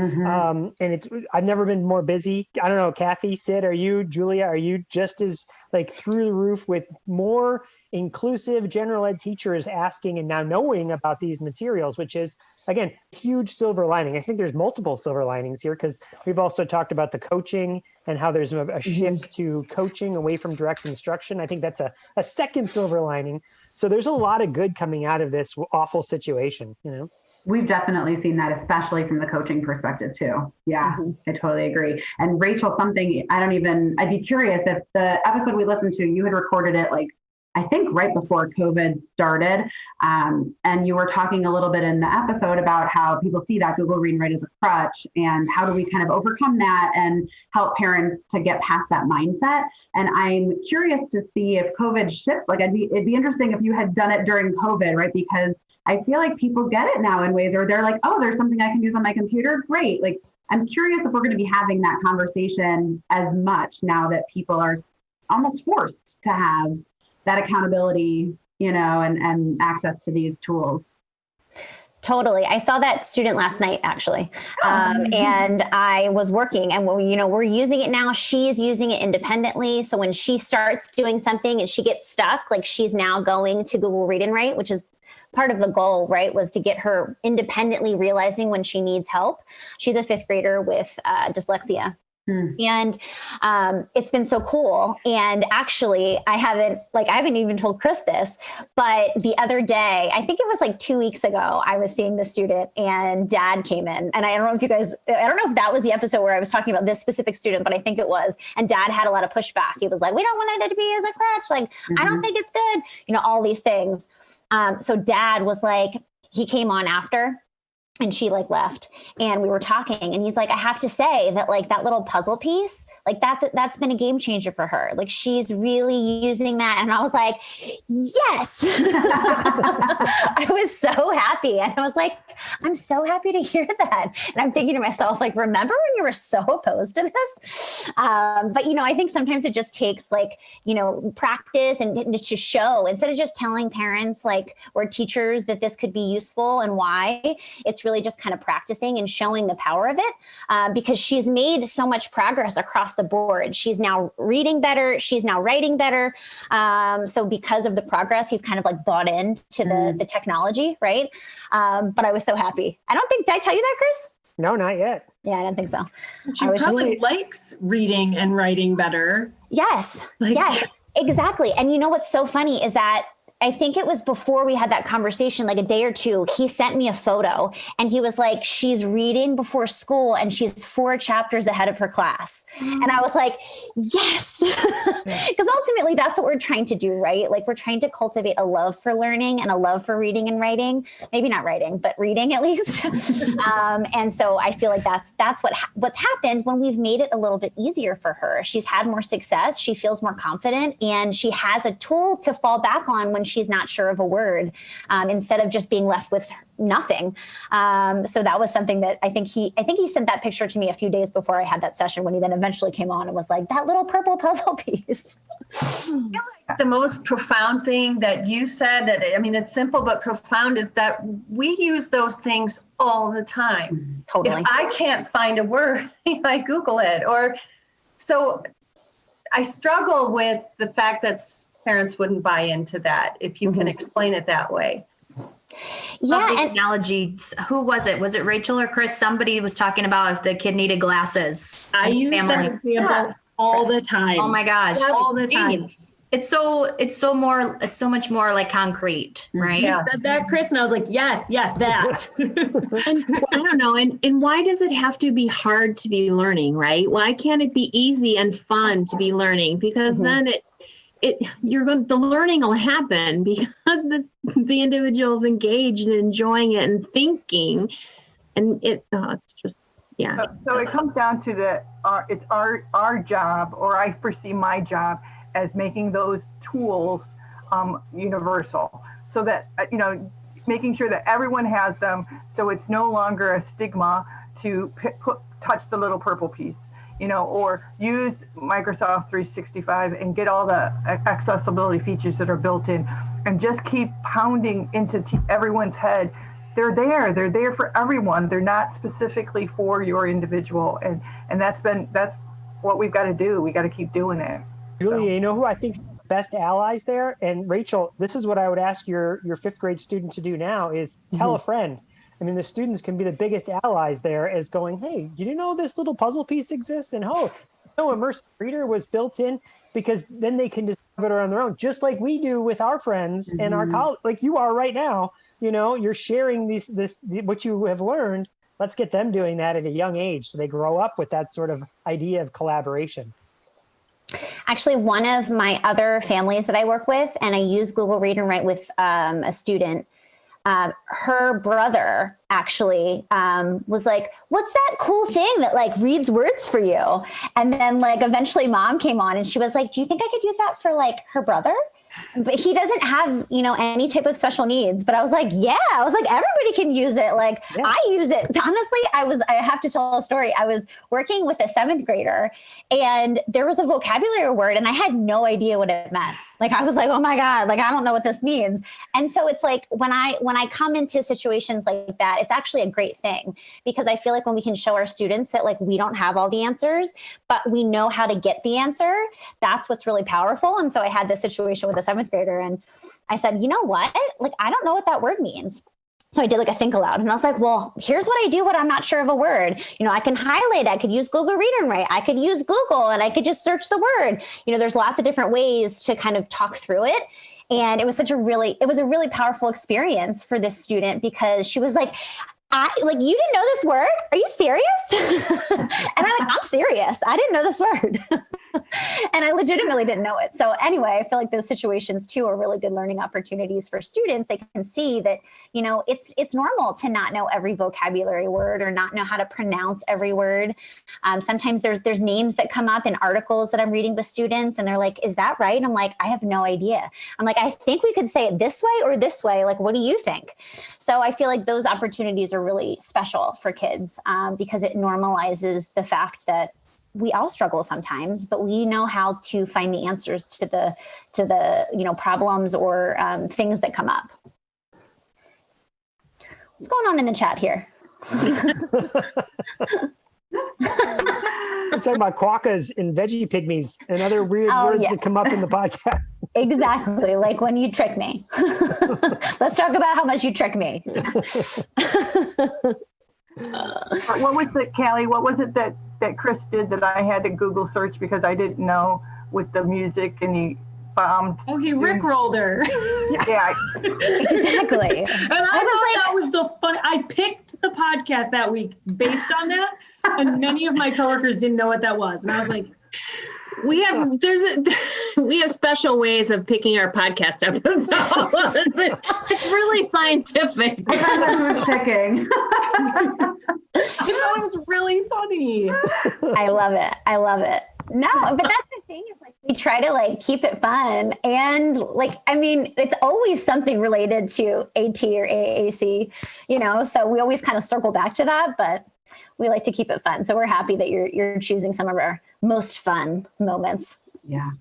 And I've never been more busy. I don't know, Kathy, Sid, Julia, are you just as like through the roof with more inclusive general ed teachers asking and now knowing about these materials, which is, again, huge silver lining. I think there's multiple silver linings here because we've also talked about the coaching and how there's a shift to coaching away from direct instruction. I think that's a second silver lining. So there's a lot of good coming out of this awful situation, you know? We've definitely seen that, especially from the coaching perspective too. Yeah, I totally agree. And Rachel, I'd be curious if the episode we listened to, you had recorded it like, I think right before COVID started. And you were talking a little bit in the episode about how people see that Google Read and Write as a crutch and how do we kind of overcome that and help parents to get past that mindset. And I'm curious to see if COVID shifts, like it'd be interesting if you had done it during COVID, right? Because I feel like people get it now in ways where they're like, oh, there's something I can use on my computer. Great. Like, I'm curious if we're going to be having that conversation as much now that people are almost forced to have that accountability, you know, and access to these tools. Totally. I saw that student last night, actually. And I was working and, we're using it now. She's using it independently. So when she starts doing something and she gets stuck, like she's now going to Google Read and Write, which is part of the goal, right, was to get her independently realizing when she needs help. She's a 5th grader with dyslexia. And it's been so cool. And actually, I haven't even told Chris this, but the other day, I think it was like 2 weeks ago, I was seeing the student and Dad came in. And I don't know if that was the episode where I was talking about this specific student, but I think it was. And Dad had a lot of pushback. He was like, we don't want it to be as a crutch. Like, I don't think it's good. All these things. So Dad was like, he came on after. And she like left and we were talking and he's like, I have to say that like that little puzzle piece, like that's been a game changer for her. Like she's really using that. And I was like, yes, I was so happy. And I was like, I'm so happy to hear that. And I'm thinking to myself, like, remember when you were so opposed to this? But, I think sometimes it just takes like, practice and to show instead of just telling parents like, or teachers that this could be useful and why. It's really just kind of practicing and showing the power of it because she's made so much progress across the board. She's now reading better. She's now writing better. So because of the progress, he's kind of like bought into the technology, right? But I was so happy. Did I tell you that, Chris? No, not yet. Yeah, I don't think so. She probably likes reading and writing better. Yes, yes, exactly. And what's so funny is that I think it was before we had that conversation, like a day or two, he sent me a photo and he was like, she's reading before school and she's 4 chapters ahead of her class. And I was like, yes, because ultimately that's what we're trying to do, right? Like we're trying to cultivate a love for learning and a love for reading and writing, maybe not writing, but reading at least. And so I feel like that's what's happened when we've made it a little bit easier for her. She's had more success. She feels more confident and she has a tool to fall back on when she's not sure of a word, instead of just being left with nothing. So that was something that I think he sent that picture to me a few days before I had that session when he then eventually came on and was like, that little purple puzzle piece. I feel like the most profound thing that you said, it's simple but profound, is that we use those things all the time. Totally. If I can't find a word, I Google it. So I struggle with the fact that parents wouldn't buy into that if you can explain it that way. Yeah. And analogy, who was it? Was it Rachel or Chris? Somebody was talking about if the kid needed glasses. I use that example all the time. Oh my gosh. All the time. It's so much more like concrete, right? You said that, Chris, and I was like, yes, that. And I don't know. And why does it have to be hard to be learning, right? Why can't it be easy and fun to be learning? Because then the learning will happen because the individual's engaged and enjoying it and thinking, and it's just, yeah. So it comes down to it's our job, or I perceive my job as making those tools universal, so that making sure that everyone has them, so it's no longer a stigma to touch the little purple piece. Or use Microsoft 365 and get all the accessibility features that are built in. and just keep pounding into everyone's head. They're there for everyone. They're not specifically for your individual. And that's what we've got to do. We got to keep doing it. Julia, you know who I think best allies there? And Rachel, this is what I would ask your fifth grade student to do now is tell a friend. I mean, the students can be the biggest allies there as going, hey, did you know this little puzzle piece exists? And immersive reader was built in, because then they can discover it on their own, just like we do with our friends and our college, like you are right now. You know, you're sharing what you have learned. Let's get them doing that at a young age so they grow up with that sort of idea of collaboration. Actually, one of my other families that I work with, and I use Google Read and Write with a student, her brother actually was like, what's that cool thing that like reads words for you? And then like eventually mom came on and she was like, do you think I could use that for like her brother? But he doesn't have, any type of special needs. But I was like, everybody can use it. Like I use it. Honestly, I have to tell a story. I was working with a 7th grader and there was a vocabulary word and I had no idea what it meant. Like, I was like, oh my God, like, I don't know what this means. And so it's like, when I come into situations like that, it's actually a great thing, because I feel like when we can show our students that like, we don't have all the answers, but we know how to get the answer, that's what's really powerful. And so I had this situation with a 7th grader and I said, you know what? Like, I don't know what that word means. So I did like a think aloud and I was like, well, here's what I do when I'm not sure of a word. I can highlight, I could use Google Read and Write, I could use Google and I could just search the word. there's lots of different ways to kind of talk through it. And it was a really powerful experience for this student, because she was like, you didn't know this word? Are you serious? And I'm like, I'm serious. I didn't know this word. And I legitimately didn't know it. So anyway, I feel like those situations too are really good learning opportunities for students. They can see that, it's normal to not know every vocabulary word or not know how to pronounce every word. Sometimes there's names that come up in articles that I'm reading with students and they're like, is that right? And I'm like, I have no idea. I'm like, I think we could say it this way or this way. Like, what do you think? So I feel like those opportunities are really special for kids, because it normalizes the fact that we all struggle sometimes, but we know how to find the answers to the problems or things that come up. What's going on in the chat here? I'm talking about quokkas and veggie pygmies and other weird words that come up in the podcast. Exactly. Like when you trick me. Let's talk about how much you trick me. What was it, Callie? What was it that Chris did that I had to Google search because I didn't know with the music and he bombed? Oh, he rickrolled her. Yeah. Exactly. And I thought that was the fun. I picked the podcast that week based on that, and many of my coworkers didn't know what that was. And I was like, we have special ways of picking our podcast episodes. It's really scientific. Who's picking? It was really funny. I love it. No, but that's the thing, is like we try to like keep it fun, and like, I mean, it's always something related to AT or AAC, so we always kind of circle back to that, but we like to keep it fun. So we're happy that you're choosing some of our most fun moments. Yeah.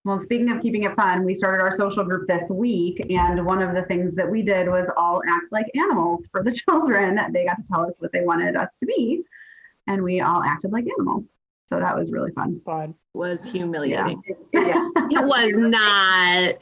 Well, speaking of keeping it fun, we started our social group this week, and one of the things that we did was all act like animals for the children. They got to tell us what they wanted us to be, and we all acted like animals. So that was really fun. It was humiliating. Yeah. It was not.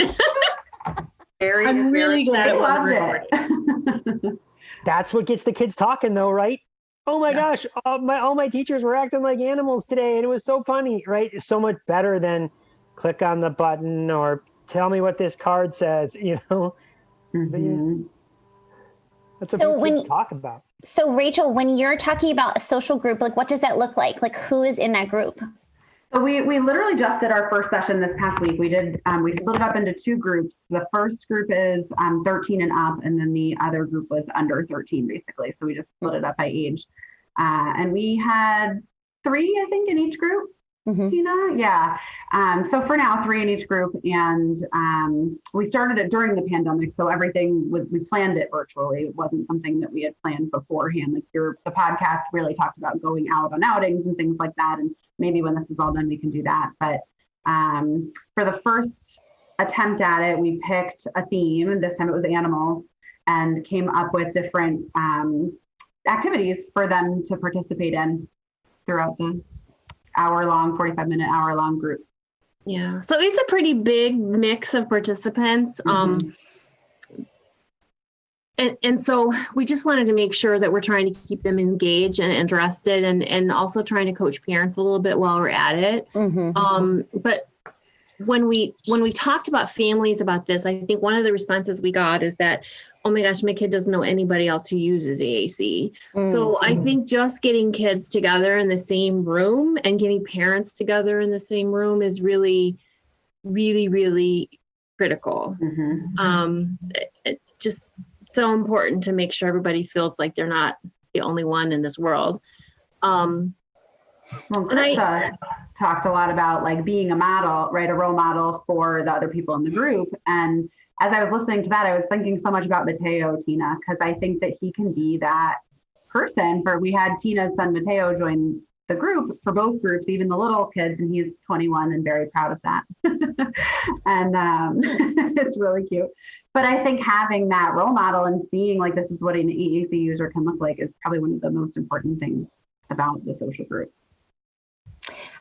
I'm really glad it wasn't recorded. That's what gets the kids talking though, right? Oh my gosh, all my teachers were acting like animals today and it was so funny, right? It's so much better than click on the button or tell me what this card says, Mm-hmm. That's what kids talk about. So Rachel, when you're talking about a social group, like what does that look like? Like who is in that group? So we literally just did our first session this past week. We split it up into 2 groups. The first group is 13 and up, and then the other group was under 13, basically. So we just split it up by age. And we had 3, I think, in each group. Mm-hmm. Tina? Yeah. So for now, 3 in each group. And we started it during the pandemic. So we planned it virtually. It wasn't something that we had planned beforehand. Like the podcast really talked about going out on outings and things like that. And maybe when this is all done, we can do that. But for the first attempt at it, we picked a theme. This time it was animals, and came up with different activities for them to participate in throughout the 45-minute hour-long group. Yeah, so it's a pretty big mix of participants. And so we just wanted to make sure that we're trying to keep them engaged and interested, and also trying to coach parents a little bit while we're at it. But when we talked about families about this, I think one of the responses we got is that, oh my gosh, my kid doesn't know anybody else who uses AAC. So I think just getting kids together in the same room and getting parents together in the same room is really, really, really critical. It just so important to make sure everybody feels like they're not the only one in this world. Well, Krista talked a lot about like being a model, right? A role model for the other people in the group. And as I was listening to that, I was thinking so much about Mateo, Tina, because I think that he can be that person. We had Tina's son, Mateo, join the group for both groups, even the little kids, and he's 21 and very proud of that. And it's really cute. But I think having that role model and seeing like this is what an AAC user can look like is probably one of the most important things about the social group.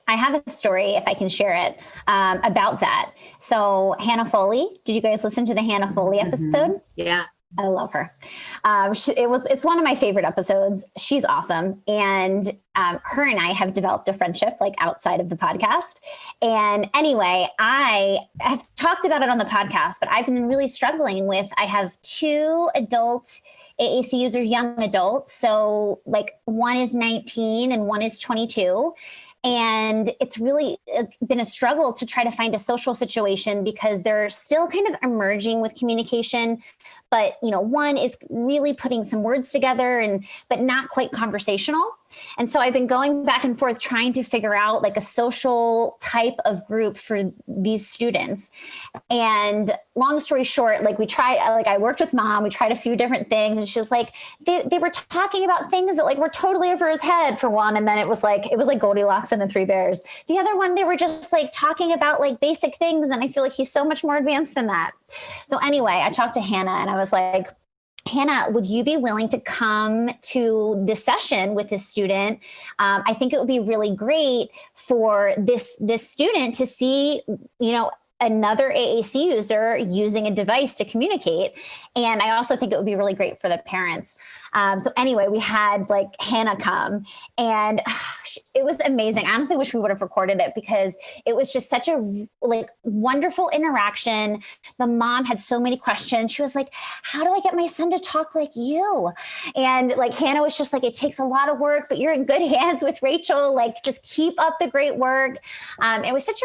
I have a story, if I can share it, about that. So Hannah Foley, did you guys listen to the Hannah Foley episode? Yeah. I love her. It's one of my favorite episodes. She's awesome. And her and I have developed a friendship like outside of the podcast. And anyway, I have talked about it on the podcast, but I've been really struggling with, I have 2 adult AAC users, young adults. So like one is 19 and one is 22. And it's really been a struggle to try to find a social situation because they're still kind of emerging with communication. But, one is really putting some words together but not quite conversational. And so I've been going back and forth trying to figure out like a social type of group for these students. And long story short, I worked with Mom, we tried a few different things, and she was like, they were talking about things that like were totally over his head for one. And then it was like Goldilocks and the 3 Bears. The other one, they were just like talking about like basic things. And I feel like he's so much more advanced than that. So anyway, I talked to Hannah and I was like, Hannah, would you be willing to come to this session with this student? I think it would be really great for this student to see, another AAC user using a device to communicate. And I also think it would be really great for the parents. So anyway, we had like Hannah come, and it was amazing. I honestly wish we would have recorded it because it was just such a wonderful interaction. The mom had so many questions. She was like, how do I get my son to talk like you? And like Hannah was just like, it takes a lot of work, but you're in good hands with Rachel. Like, just keep up the great work. It was such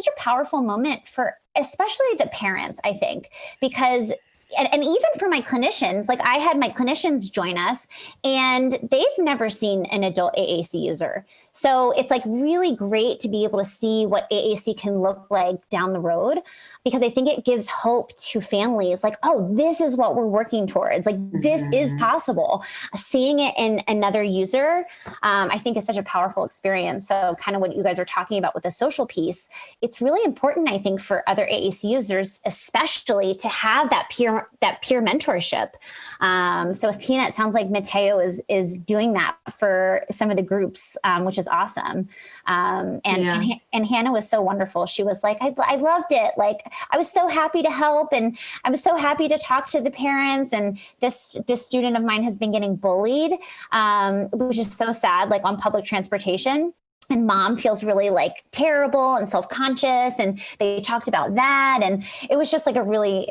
a powerful moment for especially the parents, I think, because and even for my clinicians, like I had my clinicians join us and they've never seen an adult AAC user. So it's like really great to be able to see what AAC can look like down the road, because I think it gives hope to families like, oh, this is what we're working towards. Like this is possible. Seeing it in another user, I think is such a powerful experience. So kind of what you guys are talking about with the social piece, it's really important, I think, for other AAC users, especially to have that peer mentorship. So as Tina, it sounds like Mateo is doing that for some of the groups, which is awesome. And Hannah was so wonderful. She was like, I loved it. Like, I was so happy to help. And I was so happy to talk to the parents. And this student of mine has been getting bullied, which is so sad, like on public transportation. And Mom feels really like terrible and self-conscious. And they talked about that. And it was just like a really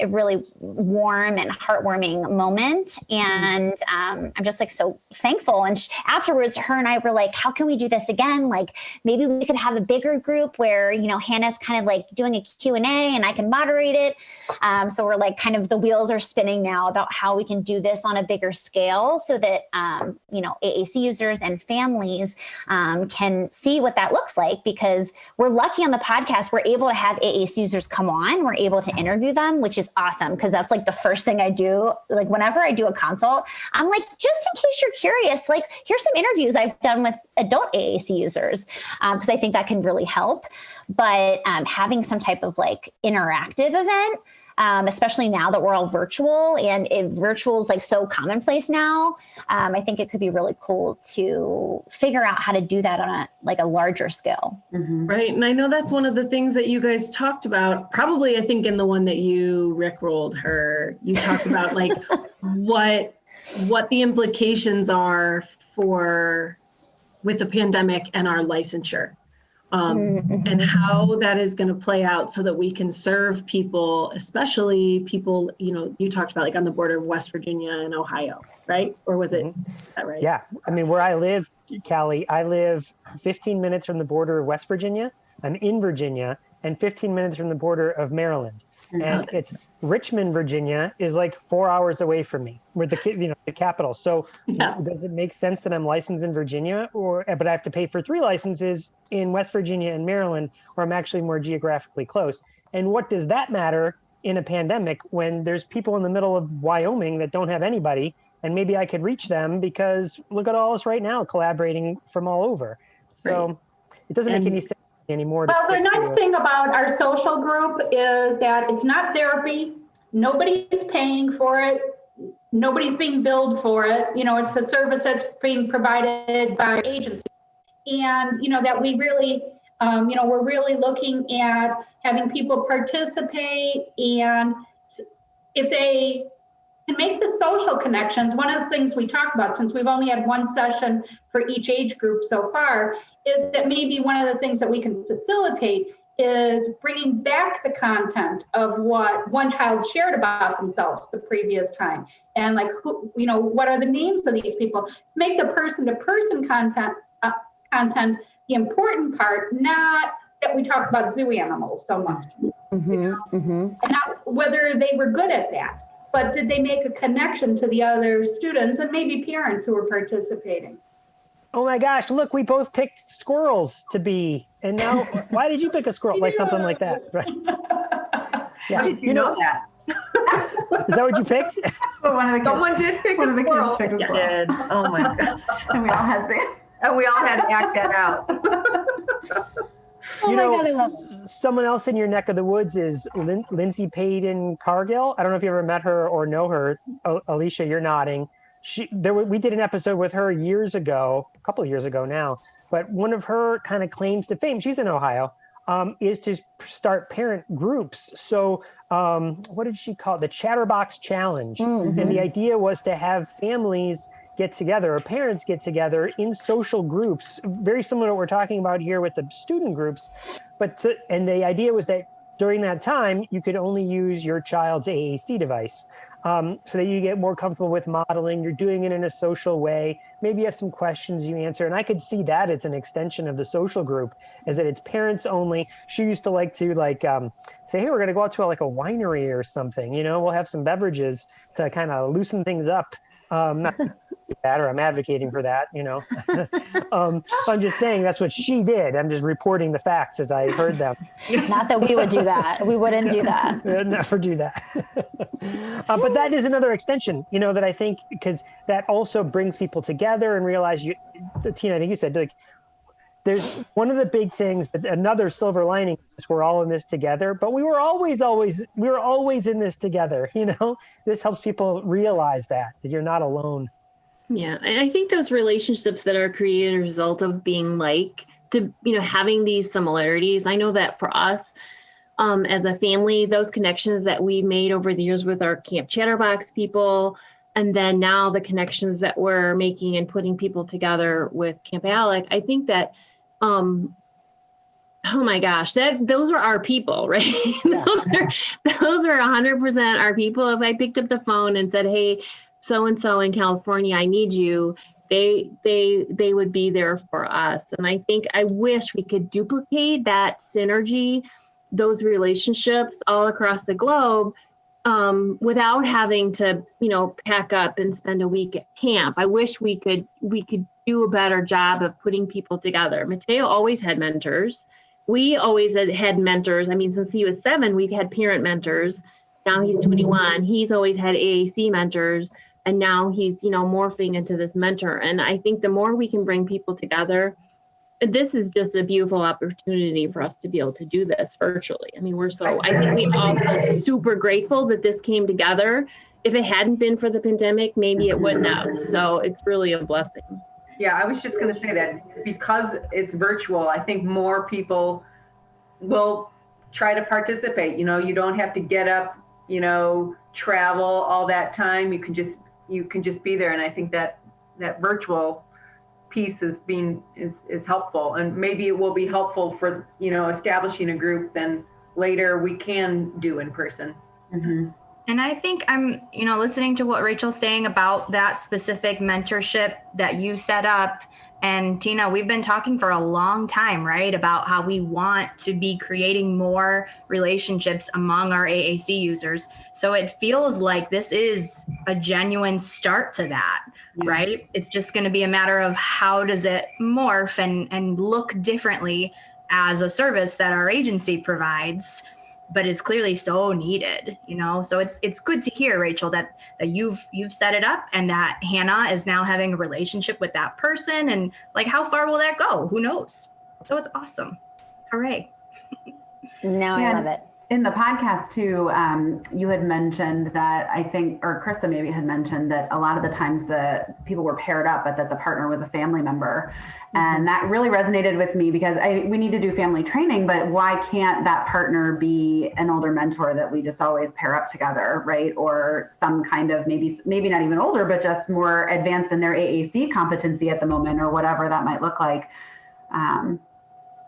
warm and heartwarming moment. And I'm just like so thankful. And afterwards, her and I were like, how can we do this again? Like maybe we could have a bigger group where, Hannah's kind of like doing a Q&A and I can moderate it. So we're like kind of the wheels are spinning now about how we can do this on a bigger scale so that, AAC users and families can see what that looks like, because we're lucky on the podcast, we're able to have AAC users come on, we're able to interview them, which is awesome. Cause that's like the first thing I do. Like whenever I do a consult, I'm like, just in case you're curious, like here's some interviews I've done with adult AAC users. Cause I think that can really help. But having some type of like interactive event, especially now that we're all virtual and virtual is like so commonplace now. I think it could be really cool to figure out how to do that on a larger scale. Mm-hmm. Right. And I know that's one of the things that you guys talked about, probably, I think in the one that you rickrolled her, you talked about like what the implications are with the pandemic and our licensure. And how that is going to play out so that we can serve people, especially people, you talked about like on the border of West Virginia and Ohio, right? Or was it that right? Yeah. I mean, where I live, Callie, I live 15 minutes from the border of West Virginia. I'm in Virginia, and 15 minutes from the border of Maryland. And it's Richmond, Virginia is like 4 hours away from me, with the capital. So does it make sense that I'm licensed in Virginia, but I have to pay for 3 licenses in West Virginia and Maryland, or I'm actually more geographically close? And what does that matter in a pandemic when there's people in the middle of Wyoming that don't have anybody, and maybe I could reach them because look at all us right now collaborating from all over. So it doesn't make any sense anymore. Well, the nice thing about our social group is that it's not therapy. Nobody's paying for it. Nobody's being billed for it. It's a service that's being provided by agencies. And, that we really, we're really looking at having people participate. And if they can make the social connections, one of the things we talk about, since we've only had one session for each age group so far, is that maybe one of the things that we can facilitate is bringing back the content of what one child shared about themselves the previous time. And like, what are the names of these people? Make the person-to-person content the important part, not that we talk about zoo animals so much. And not whether they were good at that, but did they make a connection to the other students and maybe parents who were participating? Oh my gosh, look, we both picked squirrels to be. And now, why did you pick a squirrel? Like something like that, right? Yeah. How did you know that? Is that what you picked? Someone did pick a squirrel. Did. Oh my gosh. And we all had to act that out. Someone else in your neck of the woods is Lindsay Payton Cargill. I don't know if you ever met her or know her. Alicia, you're nodding. We did an episode with her years ago, a couple of years ago now, but one of her kind of claims to fame, she's in Ohio, is to start parent groups. So what did she call it? The Chatterbox Challenge. And the idea was to have families get together, or parents get together in social groups, very similar to what we're talking about here with the student groups. And the idea was that during that time, you could only use your child's AAC device so that you get more comfortable with modeling. You're doing it in a social way. Maybe you have some questions you answer. And I could see that as an extension of the social group, is that it's parents only. She used to like to say, hey, we're going to go out to a winery or something. We'll have some beverages to kind of loosen things up. Not that, or I'm advocating for that, I'm just saying that's what she did. I'm just reporting the facts as I heard them. Not that we would do that. We wouldn't do that. Never do that. But that is another extension, that I think, because that also brings people together and realize Tina, I think you said, like, there's one of the big things, that another silver lining is we're all in this together, but we were always in this together. This helps people realize that you're not alone. Yeah. And I think those relationships that are created as a result of being having these similarities. I know that for us, as a family, those connections that we made over the years with our Camp Chatterbox people, and then now the connections that we're making and putting people together with Camp Alec, I think that, oh my gosh, those are our people, right? Yeah. Those are 100% our people. If I picked up the phone and said, hey, so-and-so in California, I need you, they would be there for us. And I wish we could duplicate that synergy, those relationships all across the globe, without having to, pack up and spend a week at camp. I wish we could do a better job of putting people together. Mateo always had mentors. We always had mentors. I mean, since he was 7, we've had parent mentors. Now he's 21. He's always had AAC mentors. And now he's, morphing into this mentor. And I think the more we can bring people together, this is just a beautiful opportunity for us to be able to do this virtually. I mean, I think we all feel super grateful that this came together. If it hadn't been for the pandemic, maybe it wouldn't have. So it's really a blessing. Yeah, I was just going to say that because it's virtual, I think more people will try to participate. You don't have to get up, travel all that time. You can just be there. And I think that virtual piece is helpful, and maybe it will be helpful for establishing a group then later we can do in person. Mm-hmm. And I think I'm listening to what Rachel's saying about that specific mentorship that you set up. And Tina, we've been talking for a long time, right, about how we want to be creating more relationships among our AAC users. So it feels like this is a genuine start to that, right? It's just going to be a matter of how does it morph and look differently as a service that our agency provides, but it's clearly so needed, So it's good to hear, Rachel, that you've set it up and that Hannah is now having a relationship with that person, and like, how far will that go? Who knows? So it's awesome. Hooray. Now I love it. In the podcast too, you had mentioned that I think, or Krista maybe had mentioned that a lot of the times the people were paired up, but that the partner was a family member. And that really resonated with me because we need to do family training, but why can't that partner be an older mentor that we just always pair up together, right? or some kind of maybe not even older, but just more advanced in their AAC competency at the moment, or whatever that might look like.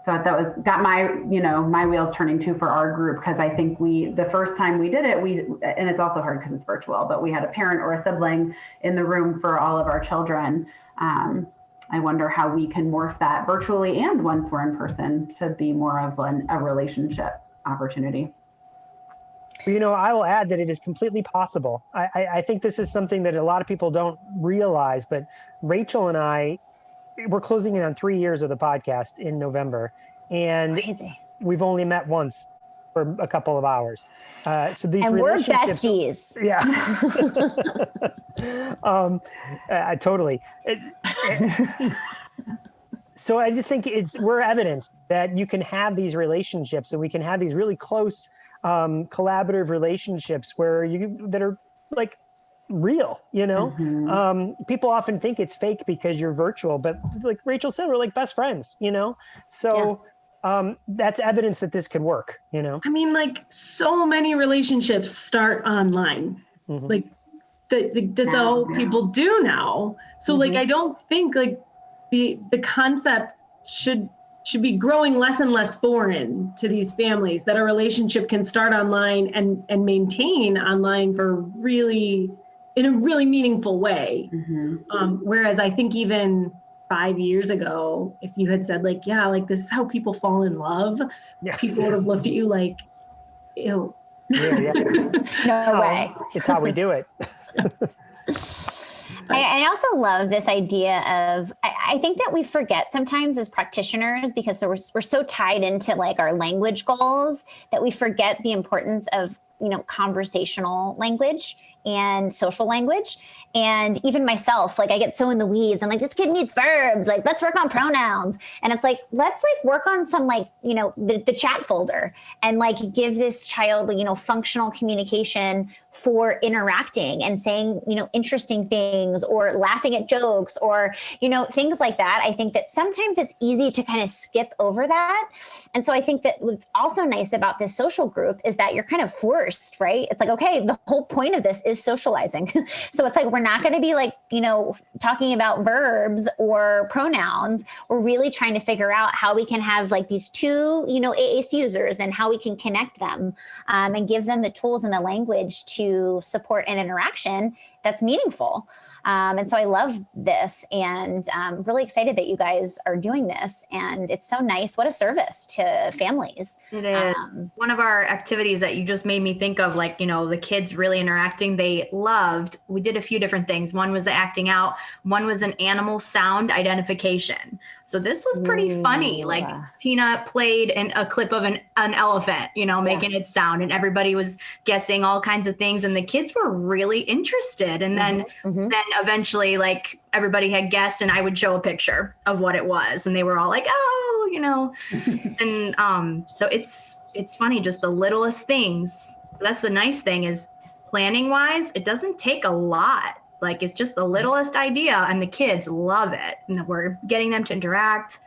So that got my wheels turning too for our group, because I think the first time we did it, and it's also hard because it's virtual, but we had a parent or a sibling in the room for all of our children. I wonder how we can morph that virtually and once we're in person to be more of a relationship opportunity. I will add that it is completely possible. I think this is something that a lot of people don't realize, but Rachel and I, we're closing in on 3 years of the podcast in November, and Crazy. We've only met once for a couple of hours. So these and we're relationships, besties. Yeah. Totally. So I just think we're evidence that you can have these relationships, and we can have these really close collaborative relationships that are like real, people often think it's fake because you're virtual, but like Rachel said, we're like best friends, so that's evidence that this could work. I mean, like, so many relationships start online. Like that's all people do now. So like, I don't think like the concept should be growing less and less foreign to these families, that a relationship can start online and maintain online in a really meaningful way. Whereas I think even 5 years ago, if you had said like, this is how people fall in love, people would have looked at you like, ew. No way. It's how we do it. I also love this idea of, I think that we forget sometimes as practitioners, because we're so tied into like our language goals, that we forget the importance of, conversational language and social language. And even myself, like, I get so in the weeds. I'm like, this kid needs verbs. Like, let's work on pronouns. And it's like, let's like work on some like, the chat folder, and like give this child, functional communication for interacting and saying, interesting things, or laughing at jokes, or, things like that. I think that sometimes it's easy to kind of skip over that. And so I think that what's also nice about this social group is that you're kind of forced, right? It's like, okay, the whole point of this is socializing. So it's like, we're not going to be like, talking about verbs or pronouns. We're really trying to figure out how we can have like these two, AAC users, and how we can connect them and give them the tools and the language to support an interaction that's meaningful. And so I love this, and I'm really excited that you guys are doing this. And it's so nice. What a service to families. It is. One of our activities that you just made me think of, like, you know, the kids really interacting, they loved. We did a few different things. One was the acting out. One was an animal sound identification. So this was pretty funny. Like Tina played a clip of an elephant, you know, making it sound, and everybody was guessing all kinds of things, and the kids were really interested. And then eventually, like, everybody had guessed, and I would show a picture of what it was, and they were all like, oh, you know. And so it's funny, just the littlest things. That's the nice thing, is planning wise, it doesn't take a lot. Like, it's just the littlest idea, and the kids love it, and we're getting them to interact.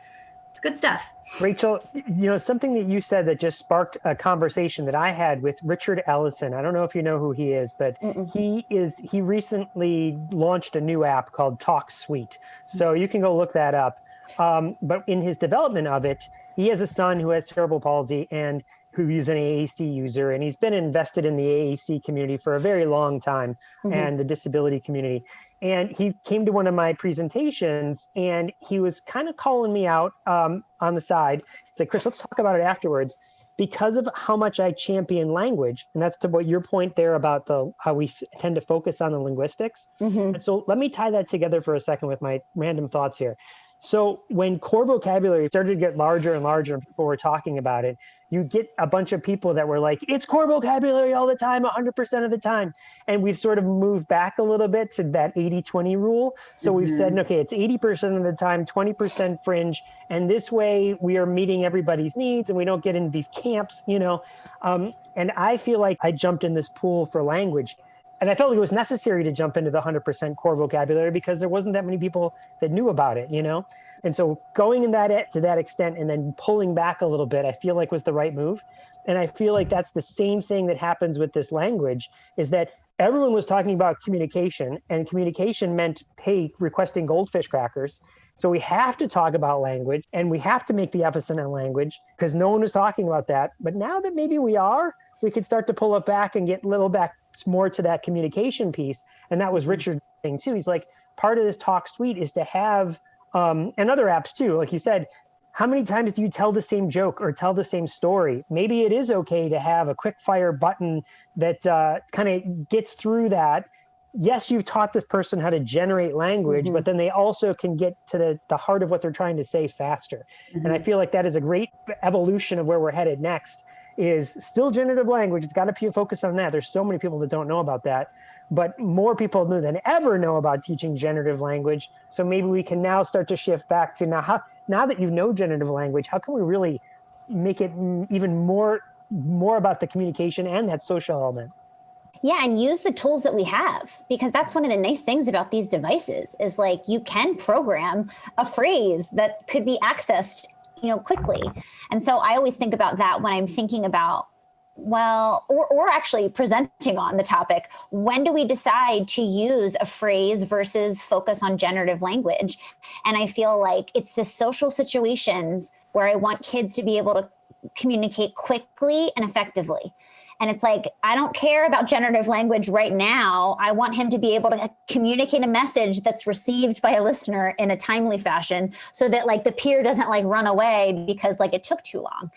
It's good stuff. Rachel, you know, something that you said that just sparked a conversation that I had with Richard Ellison. I don't know if you know who he is, but he recently launched a new app called Talk Suite. So you can go look that up. But in his development of it, he has a son who has cerebral palsy and who is an AAC user, and he's been invested in the AAC community for a very long time, and the disability community. And he came to one of my presentations, and he was kind of calling me out on the side. He's like, Chris, let's talk about it afterwards, because of how much I champion language. And that's to what your point there about how we tend to focus on the linguistics. And so let me tie that together for a second with my random thoughts here. So when core vocabulary started to get larger and larger and people were talking about it, you get a bunch of people that were like, it's core vocabulary all the time, 100% of the time. And we've sort of moved back a little bit to that 80-20 rule. So we've said, okay, it's 80% of the time, 20% fringe. And this way we are meeting everybody's needs and we don't get into these camps, you know. And I feel like I jumped in this pool for language. And I felt like it was necessary to jump into the 100% core vocabulary because there wasn't that many people that knew about it, you know? And so going in to that extent and then pulling back a little bit, I feel like was the right move. And I feel like that's the same thing that happens with this language, is that everyone was talking about communication, and communication meant, hey, requesting goldfish crackers. So we have to talk about language, and we have to make the emphasis on language because no one was talking about that. But now that maybe we could start to pull it back and get a little back more to that communication piece. And that was Richard's thing too. He's like, part of this Talk Suite is to have, and other apps too, like you said, how many times do you tell the same joke or tell the same story? Maybe it is okay to have a quick fire button that kind of gets through that. Yes, you've taught this person how to generate language, but then they also can get to the heart of what they're trying to say faster. And I feel like that is a great evolution of where we're headed next. Is still generative language. It's got to focus on that. There's so many people that don't know about that, but more people than ever know about teaching generative language. So maybe we can now start to shift back to now that you know generative language, how can we really make it even more about the communication and that social element? Yeah, and use the tools that we have, because that's one of the nice things about these devices is, like, you can program a phrase that could be accessed, you know, quickly. And so I always think about that when I'm thinking about, well, or actually presenting on the topic, when do we decide to use a phrase versus focus on generative language? And I feel like it's the social situations where I want kids to be able to communicate quickly and effectively. And it's like, I don't care about generative language right now. I want him to be able to communicate a message that's received by a listener in a timely fashion so that, like, the peer doesn't, like, run away because, like, it took too long.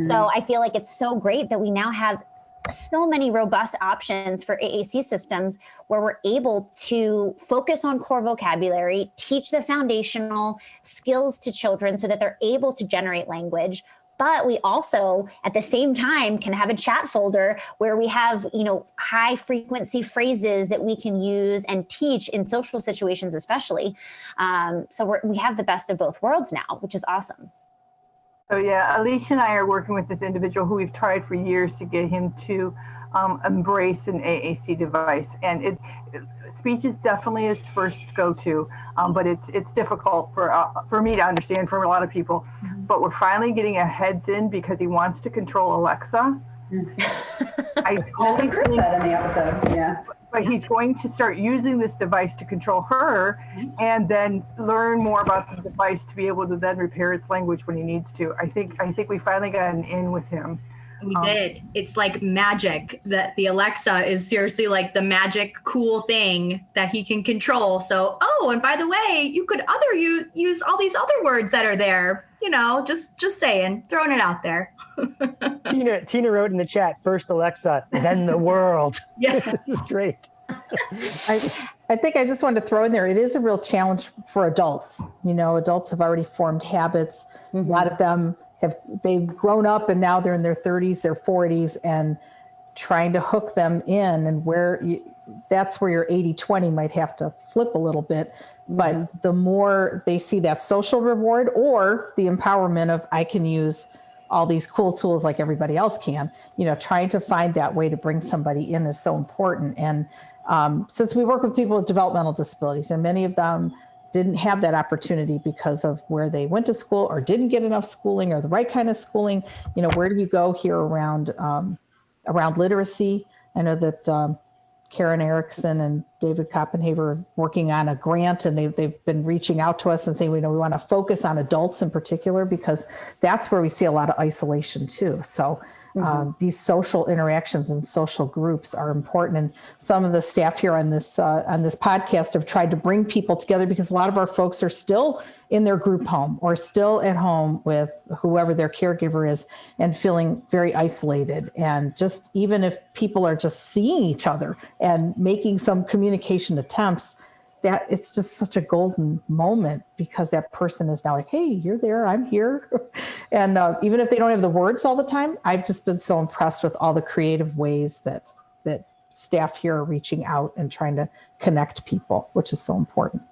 So I feel like it's so great that we now have so many robust options for AAC systems where we're able to focus on core vocabulary, teach the foundational skills to children so that they're able to generate language. But we also, at the same time, can have a chat folder where we have, you know, high frequency phrases that we can use and teach in social situations, especially. So we have the best of both worlds now, which is awesome. So yeah, Alicia and I are working with this individual who we've tried for years to get him to embrace an AAC device. And speech is definitely his first go-to, but it's difficult for me to understand for a lot of people. But we're finally getting a heads in because he wants to control Alexa. I totally think that in the episode, yeah. But he's going to start using this device to control her and then learn more about the device to be able to then repair its language when he needs to. I think we finally got an in with him. We did. It's like magic that the Alexa is seriously like the magic cool thing that he can control. So, and by the way, you could use all these other words that are there, just saying, throwing it out there. Tina wrote in the chat, first Alexa, then the world. Yeah. This is great. I think I just wanted to throw in there, it is a real challenge for adults. Adults have already formed habits. A lot of them they've grown up and now they're in their 30s, their 40s, and trying to hook them in, and that's where your 80-20 might have to flip a little bit. But the more they see that social reward or the empowerment of, I can use all these cool tools like everybody else can, trying to find that way to bring somebody in is so important. And since we work with people with developmental disabilities, and many of them didn't have that opportunity because of where they went to school or didn't get enough schooling or the right kind of schooling, where do you go here around literacy? I know that Karen Erickson and David Koppenhaver are working on a grant, and they've been reaching out to us and saying, we want to focus on adults in particular, because that's where we see a lot of isolation too. So these social interactions and social groups are important. And some of the staff here on this podcast have tried to bring people together, because a lot of our folks are still in their group home or still at home with whoever their caregiver is and feeling very isolated. And just even if people are just seeing each other and making some communication attempts, that it's just such a golden moment, because that person is now like, hey, you're there, I'm here. And even if they don't have the words all the time, I've just been so impressed with all the creative ways that staff here are reaching out and trying to connect people, which is so important.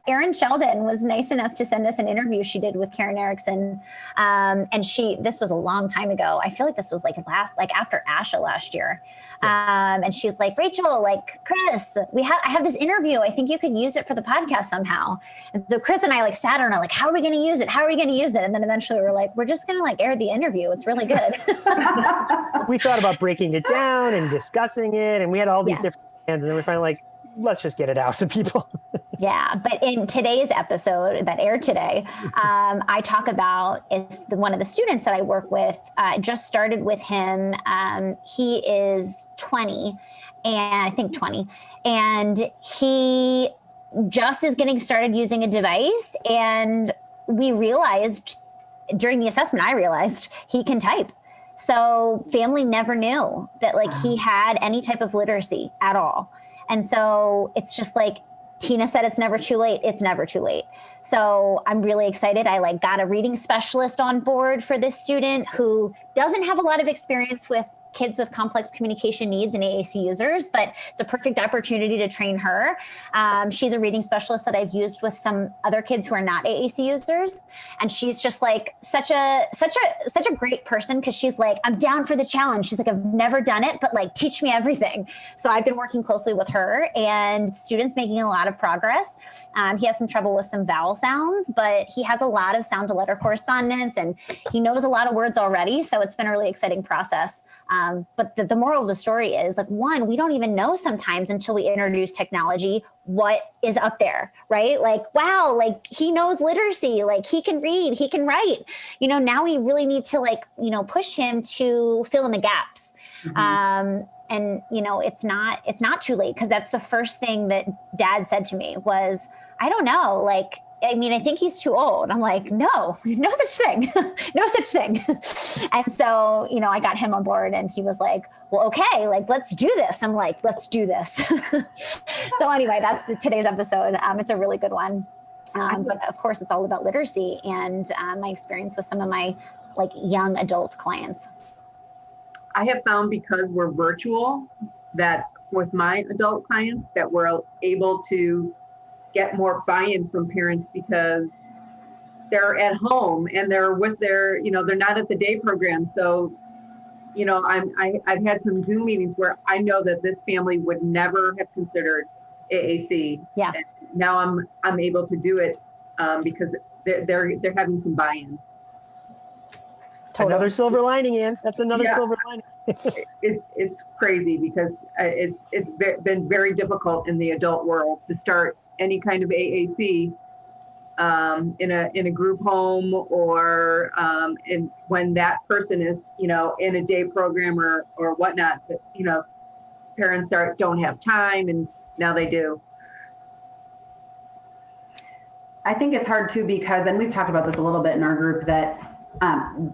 Erin Sheldon was nice enough to send us an interview she did with Karen Erickson. And this was a long time ago. I feel like this was after ASHA last year. And she's like, Rachel, Chris, I have this interview. I think you could use it for the podcast somehow. And so Chris and I sat on it, how are we going to use it? How are we going to use it? And then eventually we're like, we're just going to air the interview. It's really good. We thought about breaking it down and discussing it. And we had all these different plans. And then we're finally let's just get it out to people. Yeah, but in today's episode that aired today, I talk about one of the students that I work with. Just started with him. He is 20, and I think 20, and he just is getting started using a device. And we realized during the assessment, I realized he can type. So family never knew that he had any type of literacy at all. And so it's just Tina said, it's never too late. It's never too late. So I'm really excited. I got a reading specialist on board for this student who doesn't have a lot of experience with kids with complex communication needs and AAC users, but it's a perfect opportunity to train her. She's a reading specialist that I've used with some other kids who are not AAC users. And she's just such a great person, because she's I'm down for the challenge. She's I've never done it, but teach me everything. So I've been working closely with her, and students making a lot of progress. He has some trouble with some vowel sounds, but he has a lot of sound to letter correspondence, and he knows a lot of words already. So it's been a really exciting process. But the moral of the story is one, we don't even know sometimes until we introduce technology what is up there, right? Wow, he knows literacy, he can read, he can write. Now we really need to push him to fill in the gaps. And it's not too late, because that's the first thing that Dad said to me was, I don't know, I think he's too old. I'm no such thing. No such thing. And so, I got him on board, and he was well, okay, let's do this. I'm let's do this. So anyway, that's today's episode. It's a really good one. But of course, it's all about literacy and my experience with some of my young adult clients. I have found, because we're virtual, that with my adult clients, that we're able to get more buy-in from parents, because they're at home and they're with they're not at the day program. So, I've had some Zoom meetings where I know that this family would never have considered AAC. Yeah. And now I'm able to do it because they're having some buy-in. Totally. Another silver lining, Ann. That's another silver lining. It's crazy, because it's been very difficult in the adult world to start any kind of AAC in a group home, or when that person is, in a day program or whatnot, but, parents don't have time, and now they do. I think it's hard too because, and we've talked about this a little bit in our group, that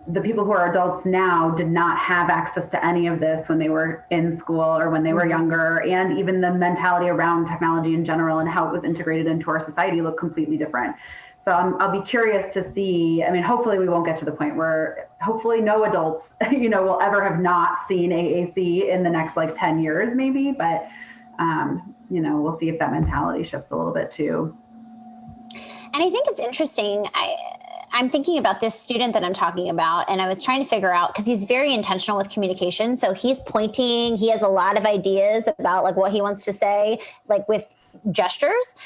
the people who are adults now did not have access to any of this when they were in school or when they were younger, and even the mentality around technology in general and how it was integrated into our society looked completely different. So I'll be curious to see. I mean, hopefully we won't get to the point where hopefully no adults, will ever have not seen AAC in the next 10 years maybe, but we'll see if that mentality shifts a little bit too. And I think it's interesting. I'm thinking about this student that I'm talking about, and I was trying to figure out, because he's very intentional with communication. So he's pointing, he has a lot of ideas about what he wants to say, with gestures.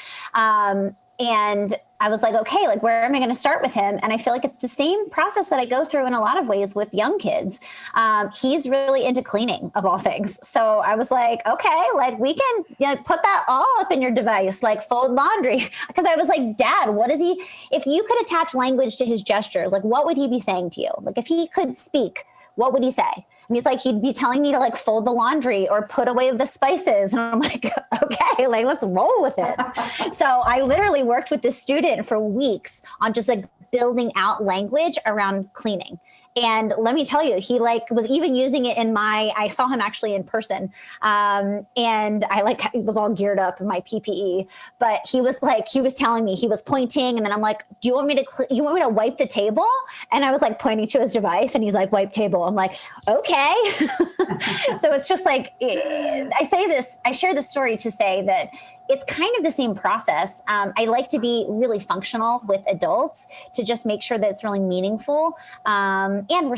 And I was like, okay, where am I going to start with him? And I feel like it's the same process that I go through in a lot of ways with young kids. He's really into cleaning, of all things. So I was like, okay, we can put that all up in your device, fold laundry. Because I was like, Dad, what is he, if you could attach language to his gestures, what would he be saying to you? If he could speak, what would he say? And he's like, he'd be telling me to fold the laundry or put away the spices. And I'm like, okay, let's roll with it. So I literally worked with this student for weeks on just building out language around cleaning. And let me tell you, he was even using it I saw him actually in person. And I was all geared up in my PPE, but he was telling me, he was pointing. And then I'm like, do you want me to wipe the table? And I was pointing to his device, and he's like, wipe table. I'm like, okay. So it's just I share this story to say that it's kind of the same process. I like to be really functional with adults to just make sure that it's really meaningful and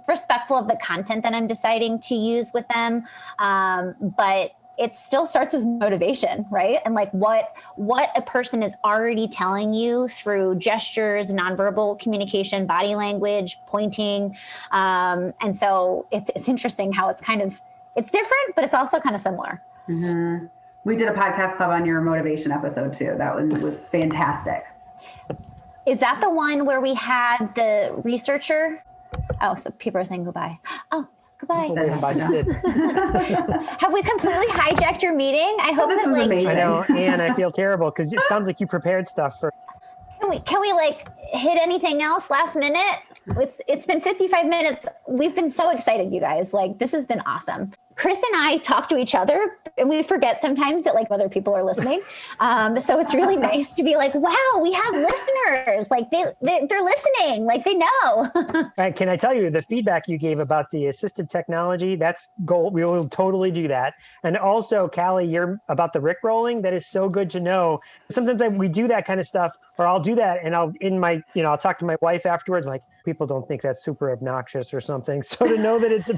respectful of the content that I'm deciding to use with them. But it still starts with motivation, right? And what a person is already telling you through gestures, nonverbal communication, body language, pointing. And so it's interesting how it's different, but it's also kind of similar. Mm-hmm. We did a podcast club on your motivation episode too. That one was fantastic. Is that the one where we had the researcher? Oh, so people are saying goodbye. Oh, goodbye. Have we completely hijacked your meeting? I hope that I know, and I feel terrible because it sounds like you prepared stuff for. Can we hit anything else last minute? It's been 55 minutes. We've been so excited, you guys. This has been awesome. Chris and I talk to each other, and we forget sometimes that other people are listening. So it's really nice to be wow, we have listeners. They're listening. They know. Right, can I tell you the feedback you gave about the assistive technology? That's gold. We will totally do that. And also, Callie, you're about the Rickrolling. That is so good to know. Sometimes we do that kind of stuff, or I'll do that, and I'll talk to my wife afterwards. People don't think that's super obnoxious or something. So to know that it's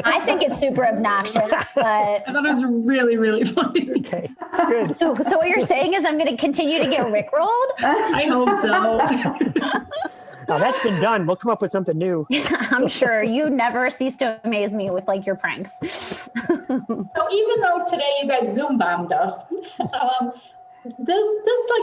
I think it's super obnoxious. But I thought it was really, really funny. Okay, good. So what you're saying is I'm going to continue to get Rickrolled? I hope so. Now that's been done. We'll come up with something new. I'm sure you never cease to amaze me with your pranks. So even though today you guys Zoom bombed us, this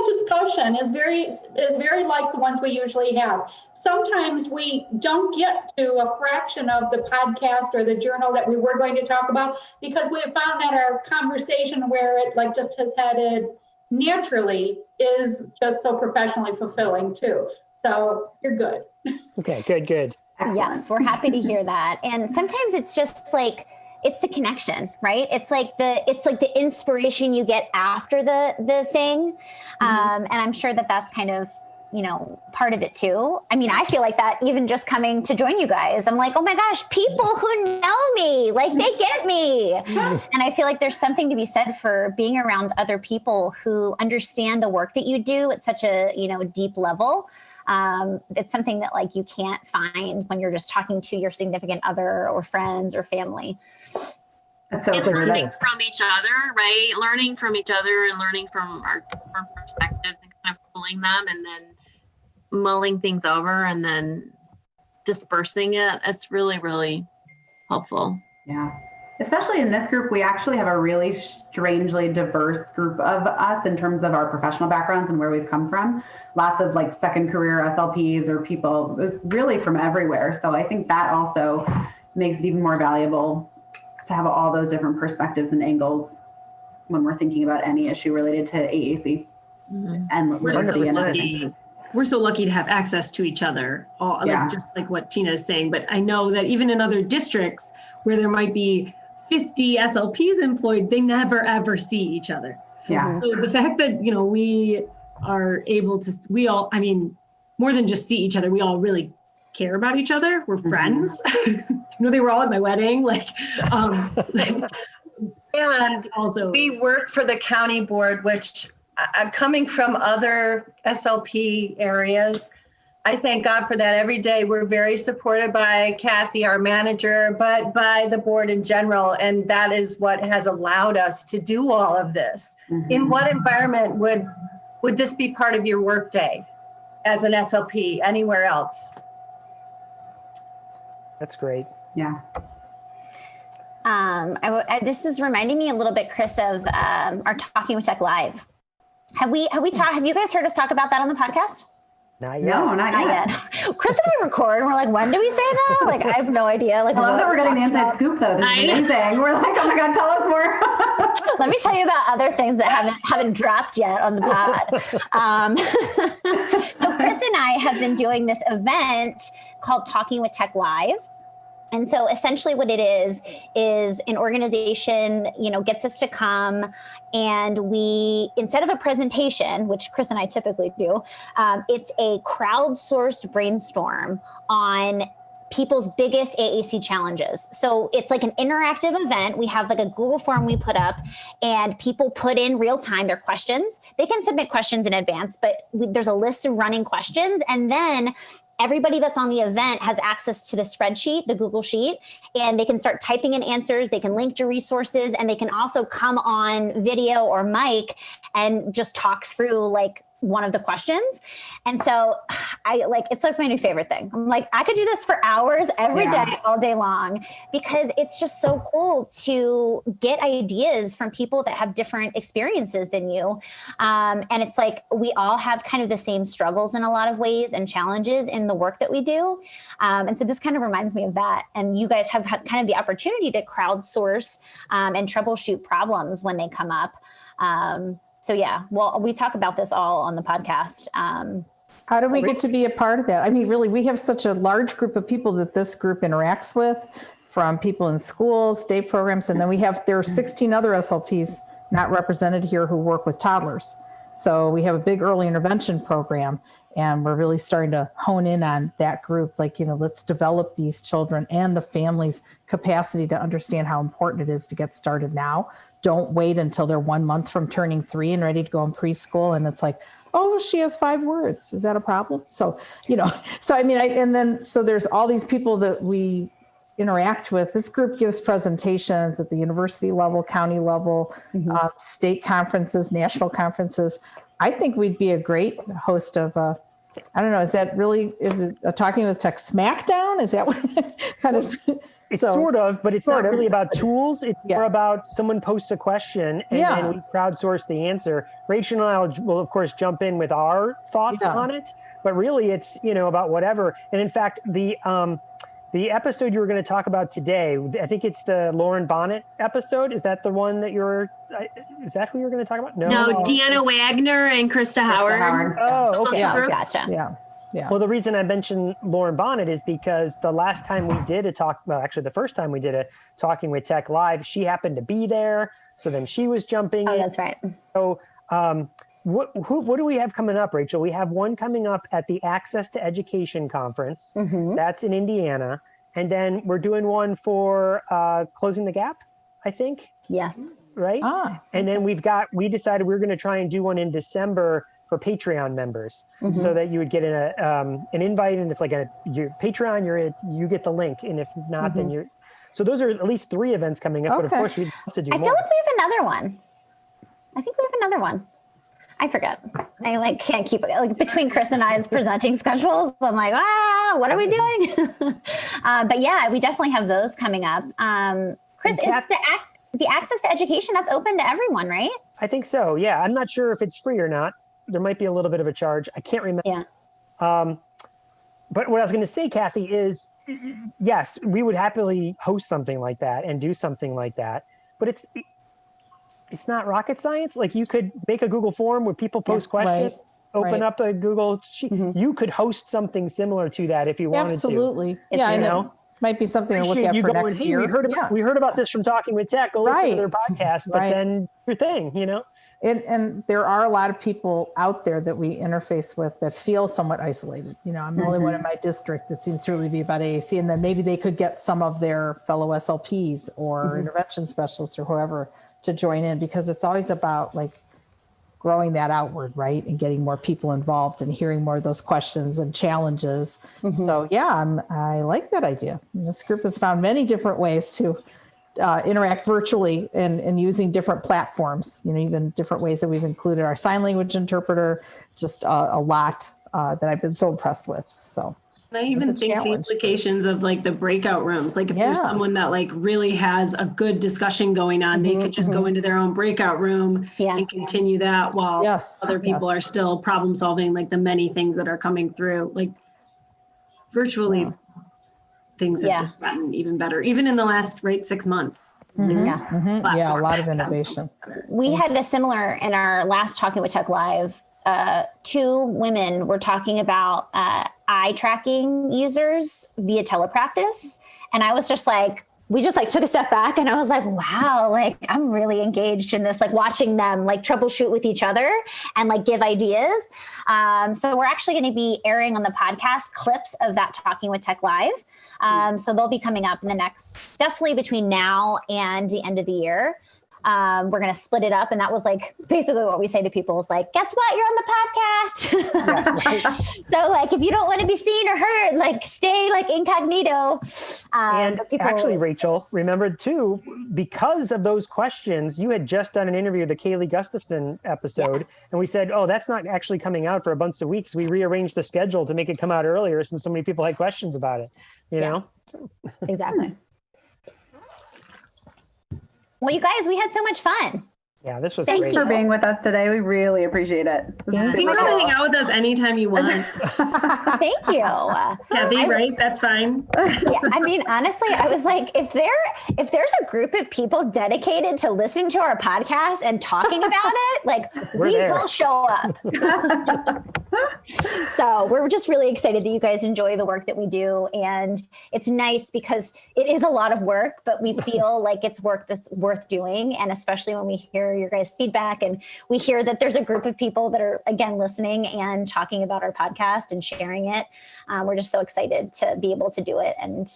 discussion is very like the ones we usually have. Sometimes we don't get to a fraction of the podcast or the journal that we were going to talk about because we have found that our conversation where it just has headed naturally is just so professionally fulfilling too. So you're good. Okay, good. Excellent. Yes, we're happy to hear that. And sometimes it's just it's the connection, right? It's the inspiration you get after the thing. And I'm sure that that's kind of, part of it too. I mean, I feel like that even just coming to join you guys, I'm like, oh my gosh, people who know me, they get me. And I feel like there's something to be said for being around other people who understand the work that you do at such a, deep level. It's something that you can't find when you're just talking to your significant other or friends or family. And learning from each other, right? Learning from each other and learning from our different perspectives and kind of pulling them and then mulling things over and then dispersing it. It's really, really helpful. Yeah. especially in this group, we actually have a really strangely diverse group of us in terms of our professional backgrounds and where we've come from. Lots of like second career SLPs or people really from everywhere. So I think that also makes it even more valuable to have all those different perspectives and angles when we're thinking about any issue related to AAC. Mhm. And we're so lucky to have access to each other, like just like what Tina is saying. But I know that even in other districts where there might be 50 SLPs employed, they never ever see each other. Yeah. So the fact that, you know, we are able to, we all, I mean, more than just see each other, we all really care about each other. We're friends. You know, they were all at my wedding, And also we work for the county board, which I'm coming from other SLP areas. I thank God for that every day. We're very supported by Kathy, our manager, but by the board in general. And that is what has allowed us to do all of this. In what environment would this be part of your workday as an SLP anywhere else? That's great. Yeah. This is reminding me a little bit, Chris, of our Talking with Tech Live. Have you guys heard us talk about that on the podcast? Not yet. No, not yet. Chris and I record and we're like, when do we say that? Like, I have no idea. Like, I love that we're getting the inside scoop though. This is amazing. We're like, oh my God, tell us more. Let me tell you about other things that haven't dropped yet on the pod. So Chris and I have been doing this event called Talking with Tech Live. And so essentially what it is an organization, you know, gets us to come and we, instead of a presentation, which Chris and I typically do, it's a crowdsourced brainstorm on people's biggest AAC challenges. So it's like an interactive event. We have like a Google form we put up and people put in real time their questions. They can submit questions in advance, but there's a list of running questions. And then everybody that's on the event has access to the spreadsheet, the Google Sheet, and they can start typing in answers. They can link to resources, and they can also come on video or mic and just talk through like one of the questions. And so it's like my new favorite thing. I'm like, I could do this for hours every day, all day long, because it's just so cool to get ideas from people that have different experiences than you. And it's like, we all have kind of the same struggles in a lot of ways and challenges in the work that we do. And so this kind of reminds me of that. And you guys have had kind of the opportunity to crowdsource and troubleshoot problems when they come up. So yeah, well, we talk about this all on the podcast. How do we get to be a part of that? I mean, really, we have such a large group of people that this group interacts with, from people in schools, day programs, and then there are 16 other SLPs not represented here who work with toddlers. So we have a big early intervention program, and we're really starting to hone in on that group. Like, you know, let's develop these children and the family's capacity to understand how important it is to get started now. Don't wait until they're 1 month from turning 3 and ready to go in preschool. And it's like, oh, she has 5 words. Is that a problem? So, you know, so I mean, so there's all these people that we interact with. This group gives presentations at the university level, county level, state conferences, national conferences. I think we'd be a great host of, I don't know, is it a Talking with Tech Smackdown? Is that what kind of? It's sort of, but it's not really about tools. It's more about someone posts a question and then we crowdsource the answer. Rachel and I will, of course, jump in with our thoughts on it, but really it's, you know, about whatever. And in fact, the episode you were going to talk about today, I think it's the Lauren Bonnet episode. Is that the one that is that who you're going to talk about? No, Deanna Wagner and Krista Howard. Oh, okay. Gotcha. Yeah. Well, the reason I mentioned Lauren Bonnet is because the last time we did the first time we did a Talking with Tech Live, she happened to be there. So then she was jumping in. Oh, that's right. So what do we have coming up, Rachel? We have one coming up at the Access to Education Conference. That's in Indiana. And then we're doing one for Closing the Gap, I think. Yes. Right? And then we decided we were going to try and do one in December for Patreon members, so that you would get an invite, and it's like your Patreon, you get the link, and if not, then you're. So those are at least 3 events coming up, but of course we'd have to do more. I feel like we have another one. I think we have another one. I forget. I can't keep it between Chris and I's presenting schedules. I'm like, what are we doing? But yeah, we definitely have those coming up. Chris, is the access to education, that's open to everyone, right? I think so. Yeah. I'm not sure if it's free or not. There might be a little bit of a charge. I can't remember. Yeah. But what I was going to say, Kathy, is yes, we would happily host something like that and do something like that. But it's not rocket science. Like you could make a Google form where people post questions, open up a Google sheet. You could host something similar to that if you wanted Absolutely. to. Yeah, you I know. know. Might be something to look at for next year. We heard about this from Talking with Tech. Go listen to their podcast, but then your thing, you know. And there are a lot of people out there that we interface with that feel somewhat isolated. You know, I'm the only one in my district that seems to really be about AAC, and then maybe they could get some of their fellow SLPs or intervention specialists or whoever to join in, because it's always about like growing that outward, right? And getting more people involved and hearing more of those questions and challenges. So yeah, I like that idea. And this group has found many different ways to interact virtually and using different platforms, you know, even different ways that we've included our sign language interpreter, just a lot that I've been so impressed with. So I even think the implications of like the breakout rooms, like if there's someone that like really has a good discussion going on, they could just go into their own breakout room and continue that while other people are still problem solving like the many things that are coming through. Like virtually things have just gotten even better, even in the last 6 months. Yeah, a lot of innovation. We had a similar in our last Talking with Tech Live. 2 women were talking about eye tracking users via telepractice. And I was just like, we just like took a step back and I was like, wow, like I'm really engaged in this, like watching them like troubleshoot with each other and like give ideas. So we're actually going to be airing on the podcast clips of that Talking with Tech Live. So they'll be coming up in the next, definitely between now and the end of the year. We're going to split it up. And that was like basically what we say to people is like, guess what? You're on the podcast. So like, if you don't want to be seen or heard, like stay like incognito. And actually, Rachel, remember too, because of those questions, you had just done an interview, the Kaylee Gustafson episode. And we said, oh, that's not actually coming out for a bunch of weeks. We rearranged the schedule to make it come out earlier since so many people had questions about it, you know? Exactly. Well, you guys, we had so much fun. Yeah, this was Thanks for being with us today. We really appreciate it. You can come hang out with us anytime you want. Thank you. Kathy, right? That's fine. Yeah, I mean, honestly, I was like, if there's a group of people dedicated to listening to our podcast and talking about it, like we will show up. So we're just really excited that you guys enjoy the work that we do. And it's nice because it is a lot of work, but we feel like it's work that's worth doing. And especially when we hear your guys' feedback and we hear that there's a group of people that are, again, listening and talking about our podcast and sharing it. We're just so excited to be able to do it. And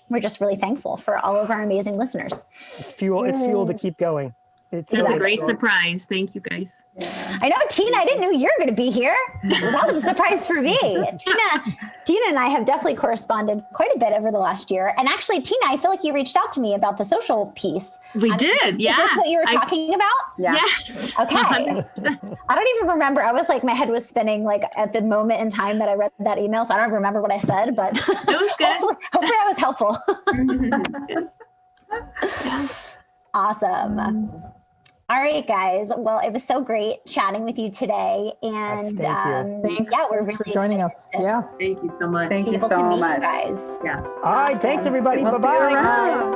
we're just really thankful for all of our amazing listeners. It's fuel to keep going. It's a great surprise. Thank you, guys. Yeah. I know, Tina, I didn't know you were going to be here. That was a surprise for me. Tina and I have definitely corresponded quite a bit over the last year. And actually, Tina, I feel like you reached out to me about the social piece. We did, yeah. Is this what you were talking about? Yeah. Yes. Okay. 100%. I don't even remember. I was like, my head was spinning like at the moment in time that I read that email. So I don't remember what I said, but it was good. hopefully I was helpful. Awesome. All right, guys. Well, it was so great chatting with you today. And thanks for joining us. Yeah. Thank you so much. Thank you so much. Guys. Yeah. All right. Thanks, everybody. Bye-bye.